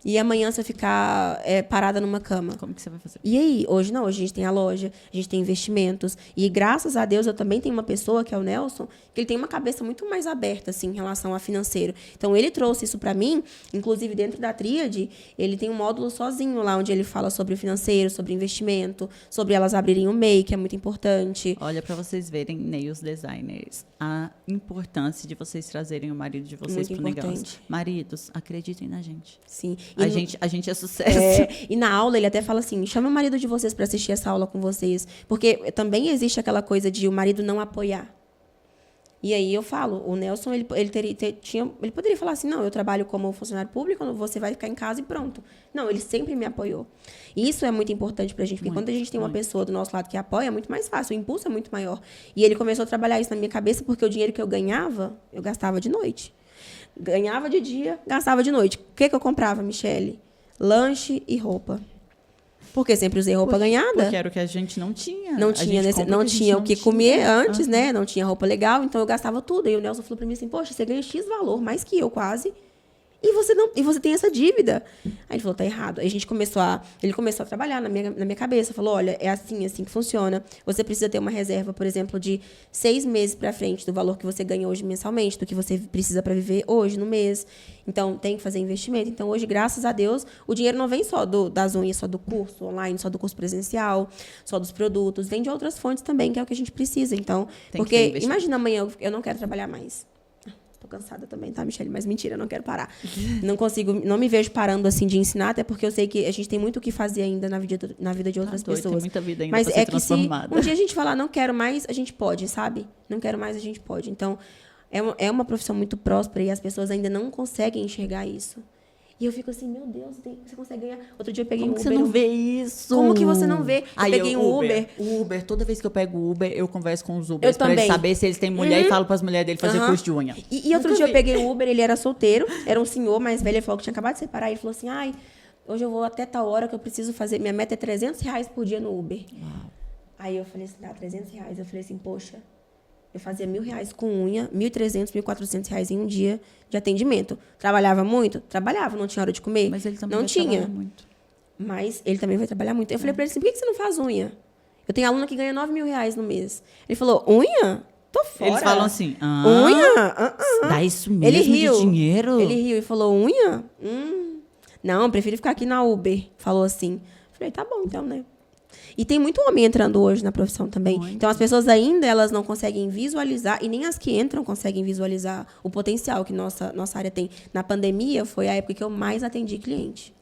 E amanhã se eu ficar parada numa cama? Como que você vai fazer? E aí? Hoje não. Hoje a gente tem a loja, a gente tem investimentos. E graças a Deus eu também tenho uma pessoa, que é o Nelson, que ele tem uma cabeça muito mais aberta, assim, em relação a financeiro. Então, ele trouxe isso para mim. Inclusive, dentro da Tríade, ele tem um módulo sozinho lá, onde ele fala sobre o financeiro, sobre investimento, sobre elas abrirem o MEI, que é muito importante. Olha, para vocês verem, nails designers, a importância de vocês trazerem o marido de vocês para o negócio. Maridos, acreditem na gente. Sim. A gente é sucesso. E na aula ele até fala assim, chama o marido de vocês para assistir essa aula com vocês. Porque também existe aquela coisa de o marido não apoiar. E aí eu falo, o Nelson, ele poderia falar assim, não, eu trabalho como funcionário público, você vai ficar em casa e pronto. Não, ele sempre me apoiou. E isso é muito importante pra gente, porque quando a gente tem uma pessoa do nosso lado que apoia, é muito mais fácil, o impulso é muito maior. E ele começou a trabalhar isso na minha cabeça, porque o dinheiro que eu ganhava, eu gastava de noite. Ganhava de dia, gastava de noite. O que eu comprava, Michele? Lanche e roupa. Porque sempre usei roupa ganhada. Porque era o que a gente não tinha. Não tinha o que comer antes, né? Não tinha roupa legal, então eu gastava tudo. E o Nelson falou pra mim assim, poxa, você ganha X valor, mais que eu quase, E você tem essa dívida. Aí ele falou, tá errado. Aí ele começou a trabalhar na minha cabeça. Falou, olha, é assim que funciona. Você precisa ter uma reserva, por exemplo, de 6 meses para frente do valor que você ganha hoje mensalmente, do que você precisa para viver hoje no mês. Então, tem que fazer investimento. Então, hoje, graças a Deus, o dinheiro não vem só das unhas, só do curso online, só do curso presencial, só dos produtos. Vem de outras fontes também, que é o que a gente precisa. Então, porque imagina amanhã, eu não quero trabalhar mais. Tô cansada também, tá, Michelle? Mas mentira, eu não quero parar. Não me vejo parando assim de ensinar, até porque eu sei que a gente tem muito o que fazer ainda na vida de outras pessoas. Tem muita vida ainda mas pra ser é que se transformada. um dia a gente falar, não quero mais, a gente pode, sabe? Não quero mais, a gente pode. Então, é uma profissão muito próspera e as pessoas ainda não conseguem enxergar isso. E eu fico assim, meu Deus, você consegue ganhar. Outro dia eu peguei Como um que Uber. você não vê isso? Como que você não vê? Eu peguei um Uber. O Uber, toda vez que eu pego o Uber, eu converso com os Ubers pra também. eles saber se eles têm mulher e falo pras mulheres dele fazer curso de unha. E outro dia eu peguei um Uber, ele era solteiro, era um senhor mais velho, ele falou que tinha acabado de separar. Ele falou assim, hoje eu vou até tal hora que eu preciso fazer, minha meta é R$300 por dia no Uber. Uau. Aí eu falei assim, R$300. Eu falei assim, poxa, eu fazia R$1.000 com unha, R$1.300, R$1.400 em um dia de atendimento. Trabalhava muito? Trabalhava, não tinha hora de comer? Mas ele também não vai tinha. trabalhar muito. Mas ele também vai trabalhar muito. Eu falei pra ele assim, por que você não faz unha? Eu tenho aluna que ganha R$9.000 no mês. Ele falou, unha? Tô fora. Eles falam assim, unha? Dá isso mesmo Ele riu. de dinheiro? Ele riu e falou, unha? Não, prefiro ficar aqui na Uber. Falou assim. Falei, tá bom então, né? E tem muito homem entrando hoje na profissão também. Muito. Então, as pessoas ainda, elas não conseguem visualizar, e nem as que entram conseguem visualizar o potencial que nossa área tem. Na pandemia, foi a época que eu mais atendi cliente.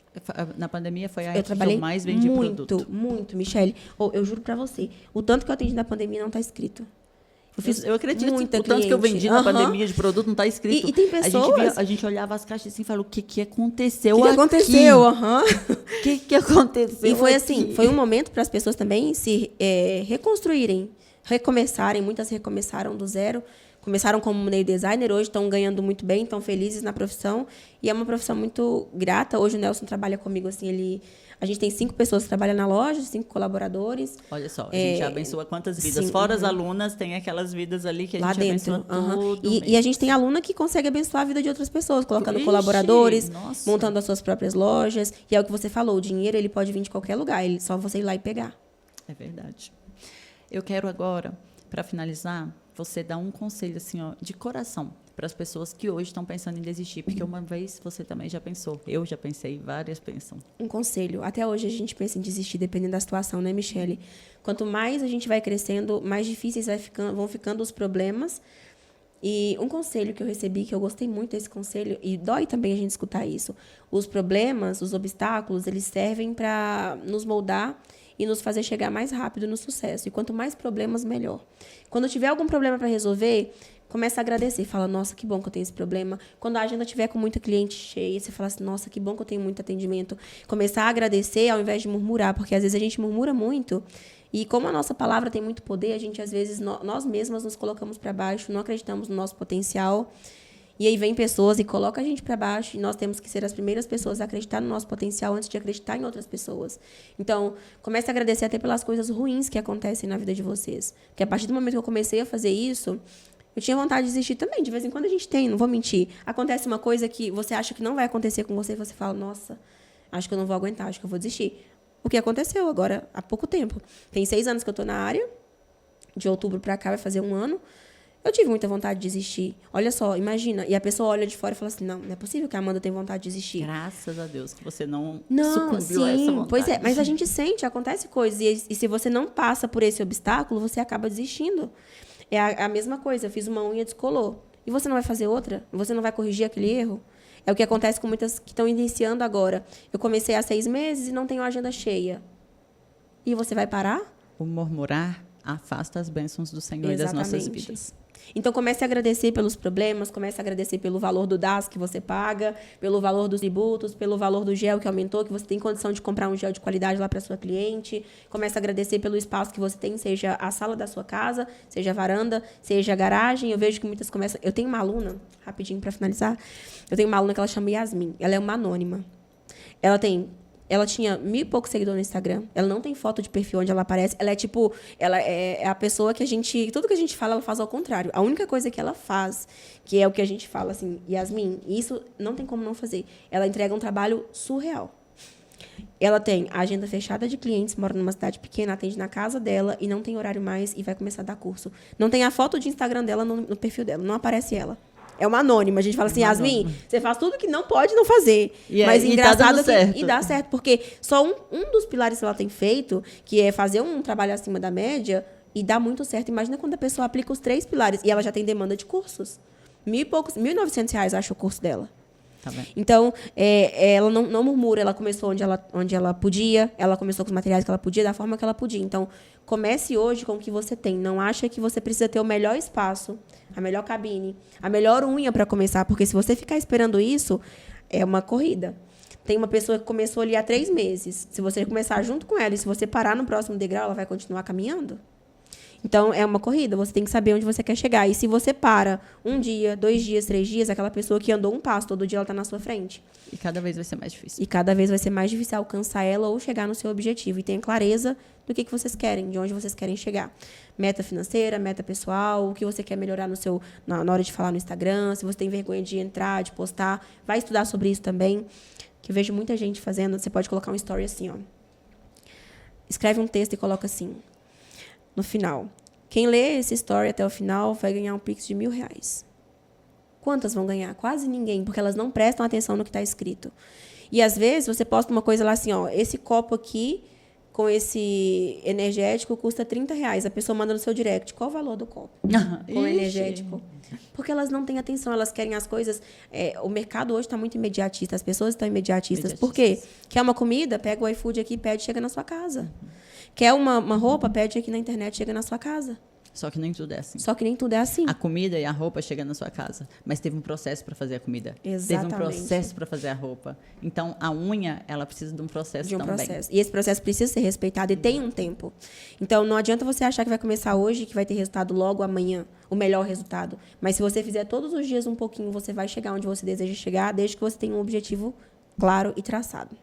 Na pandemia foi a Eu época que eu mais vendi produto. Muito, Michelle. Eu juro pra você, o tanto que eu atendi na pandemia não tá escrito. Eu acredito. muita O tanto que eu vendi na pandemia de produto não está escrito. E tem pessoas... A gente olhava as caixas assim e falava, o que aconteceu O que aqui? aconteceu? O que aconteceu E foi aqui? assim, foi um momento para as pessoas também se reconstruírem, recomeçarem. Muitas recomeçaram do zero. Começaram como nail designer, hoje estão ganhando muito bem, estão felizes na profissão. E é uma profissão muito grata. Hoje o Nelson trabalha comigo, assim, a gente tem 5 pessoas que trabalham na loja, 5 colaboradores. Olha só, a gente abençoa quantas vidas. Fora as alunas, tem aquelas vidas ali que a gente dentro. abençoa tudo. E a gente tem aluna que consegue abençoar a vida de outras pessoas, colocando colaboradores, montando as suas próprias lojas. E é o que você falou, o dinheiro ele pode vir de qualquer lugar, ele só você ir lá e pegar. É verdade. Eu quero agora, para finalizar, você dar um conselho assim, ó, de coração para as pessoas que hoje estão pensando em desistir, porque uma vez você também já pensou, eu já pensei, várias pensam. Um conselho, até hoje a gente pensa em desistir, dependendo da situação, né, Michelle? Quanto mais a gente vai crescendo, mais difíceis vão ficando os problemas. E um conselho que eu recebi, que eu gostei muito desse conselho, e dói também a gente escutar isso, os problemas, os obstáculos, eles servem para nos moldar e nos fazer chegar mais rápido no sucesso. E quanto mais problemas, melhor. Quando tiver algum problema para resolver, começa a agradecer. Fala, nossa, que bom que eu tenho esse problema. Quando a agenda tiver com muita cliente cheia, você fala assim, nossa, que bom que eu tenho muito atendimento. Começar a agradecer ao invés de murmurar, porque às vezes a gente murmura muito. E como a nossa palavra tem muito poder, a gente às vezes, nós mesmas nos colocamos para baixo, não acreditamos no nosso potencial. E aí vem pessoas e colocam a gente para baixo, e nós temos que ser as primeiras pessoas a acreditar no nosso potencial antes de acreditar em outras pessoas. Então, comece a agradecer até pelas coisas ruins que acontecem na vida de vocês. Porque a partir do momento que eu comecei a fazer isso, eu tinha vontade de desistir também. De vez em quando a gente tem, não vou mentir. Acontece uma coisa que você acha que não vai acontecer com você, e você fala, nossa, acho que eu não vou aguentar, acho que eu vou desistir. O que aconteceu agora, há pouco tempo. Tem 6 anos que eu estou na área, de outubro para cá vai fazer 1 ano. Eu tive muita vontade de desistir. Olha só, imagina. E a pessoa olha de fora e fala assim, não é possível que a Amanda tenha vontade de desistir. Graças a Deus que você não sim, sucumbiu a essa vontade. Pois é, mas a gente sente, acontece coisas. E se você não passa por esse obstáculo, você acaba desistindo. É a mesma coisa, eu fiz uma unha, descolou. E você não vai fazer outra? Você não vai corrigir aquele erro? É o que acontece com muitas que estão iniciando agora. Eu comecei há 6 meses e não tenho agenda cheia. E você vai parar? O murmurar afasta as bênçãos do Senhor e das nossas vidas. Então, comece a agradecer pelos problemas, comece a agradecer pelo valor do DAS que você paga, pelo valor dos tributos, pelo valor do gel que aumentou, que você tem condição de comprar um gel de qualidade lá para sua cliente. Comece a agradecer pelo espaço que você tem, seja a sala da sua casa, seja a varanda, seja a garagem. Eu vejo que muitas começam... Eu tenho uma aluna, rapidinho para finalizar, eu tenho uma aluna que ela chama Yasmin. Ela é uma anônima. Ela ela tinha 1.000 e poucos seguidores no Instagram. Ela não tem foto de perfil onde ela aparece. Ela é tipo... Ela é a pessoa que a gente... Tudo que a gente fala, ela faz ao contrário. A única coisa que ela faz, que é o que a gente fala, assim, Yasmin, isso não tem como não fazer. Ela entrega um trabalho surreal. Ela tem a agenda fechada de clientes, mora numa cidade pequena, atende na casa dela e não tem horário mais e vai começar a dar curso. Não tem a foto de Instagram dela no perfil dela, não aparece ela. É uma anônima. A gente fala assim, Yasmin, você faz tudo que não pode não fazer. Mas engraçado tá certo. e dá certo, porque só um dos pilares que ela tem feito, que é fazer um trabalho acima da média, e dá muito certo. Imagina quando a pessoa aplica os 3 pilares e ela já tem demanda de cursos. 1.000 e poucos, R$1.900, acho, o curso dela. Tá bem. Então, ela não murmura, ela começou onde ela podia, ela começou com os materiais que ela podia, da forma que ela podia. Então, comece hoje com o que você tem. Não acha que você precisa ter o melhor espaço, a melhor cabine, a melhor unha para começar, porque se você ficar esperando isso, é uma corrida. Tem uma pessoa que começou ali há 3 meses. Se você começar junto com ela e se você parar no próximo degrau, ela vai continuar caminhando? Então, é uma corrida. Você tem que saber onde você quer chegar. E se você para 1 dia, 2 dias, 3 dias, aquela pessoa que andou um passo, todo dia ela está na sua frente. E cada vez vai ser mais difícil. E cada vez vai ser mais difícil alcançar ela ou chegar no seu objetivo. E tenha clareza do que vocês querem, de onde vocês querem chegar. Meta financeira, meta pessoal, o que você quer melhorar na hora de falar no Instagram, se você tem vergonha de entrar, de postar. Vai estudar sobre isso também, que eu vejo muita gente fazendo. Você pode colocar um story assim, ó. Escreve um texto e coloca assim, no final. Quem lê esse story até o final vai ganhar um Pix de R$1.000. Quantas vão ganhar? Quase ninguém, porque elas não prestam atenção no que está escrito. E, às vezes, você posta uma coisa lá assim, ó, esse copo aqui, com esse energético, custa R$30. A pessoa manda no seu direct. Qual o valor do copo? Com energético. Porque elas não têm atenção, elas querem as coisas... o mercado hoje está muito imediatista, as pessoas estão imediatistas. Por quê? Quer uma comida? Pega o iFood aqui, pede, chega na sua casa. Quer uma roupa? Pede aqui na internet, chega na sua casa. Só que nem tudo é assim. Só que nem tudo é assim. A comida e a roupa chegam na sua casa, mas teve um processo para fazer a comida. Exatamente. Teve um processo para fazer a roupa. Então, a unha, ela precisa de um processo também. Processo. E esse processo precisa ser respeitado e tem um tempo. Então, não adianta você achar que vai começar hoje, que vai ter resultado logo amanhã, o melhor resultado. Mas se você fizer todos os dias um pouquinho, você vai chegar onde você deseja chegar, desde que você tenha um objetivo claro e traçado.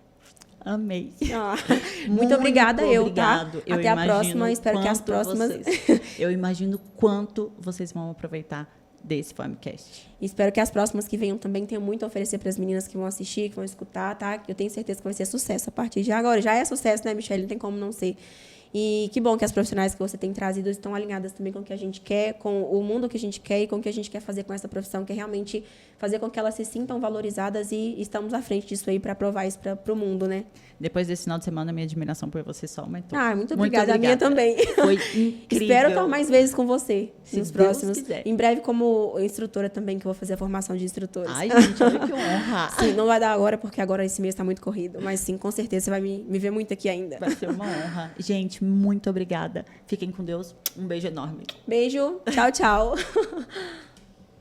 Amei. Muito obrigada, tá? Eu até a próxima. Espero que as próximas... Eu imagino quanto vocês vão aproveitar desse Famicast. Espero que as próximas que venham também tenham muito a oferecer para as meninas que vão assistir, que vão escutar, tá? Eu tenho certeza que vai ser sucesso a partir de agora. Já é sucesso, né, Michelle? Não tem como não ser. E que bom que as profissionais que você tem trazido estão alinhadas também com o que a gente quer, com o mundo que a gente quer e com o que a gente quer fazer com essa profissão, que é realmente fazer com que elas se sintam valorizadas e estamos à frente disso aí para provar isso para o mundo, né? Depois desse final de semana, minha admiração por você só aumentou. Muito obrigada. A minha também. Foi incrível. Espero estar mais vezes com você nos próximos. Deus quiser. Em breve como instrutora também, que eu vou fazer a formação de instrutores. Ai, gente, olha que honra. Sim, não vai dar agora, porque agora esse mês está muito corrido. Mas sim, com certeza você vai me ver muito aqui ainda. Vai ser uma honra. Gente, muito obrigada. Fiquem com Deus. Um beijo enorme. Beijo. Tchau, tchau.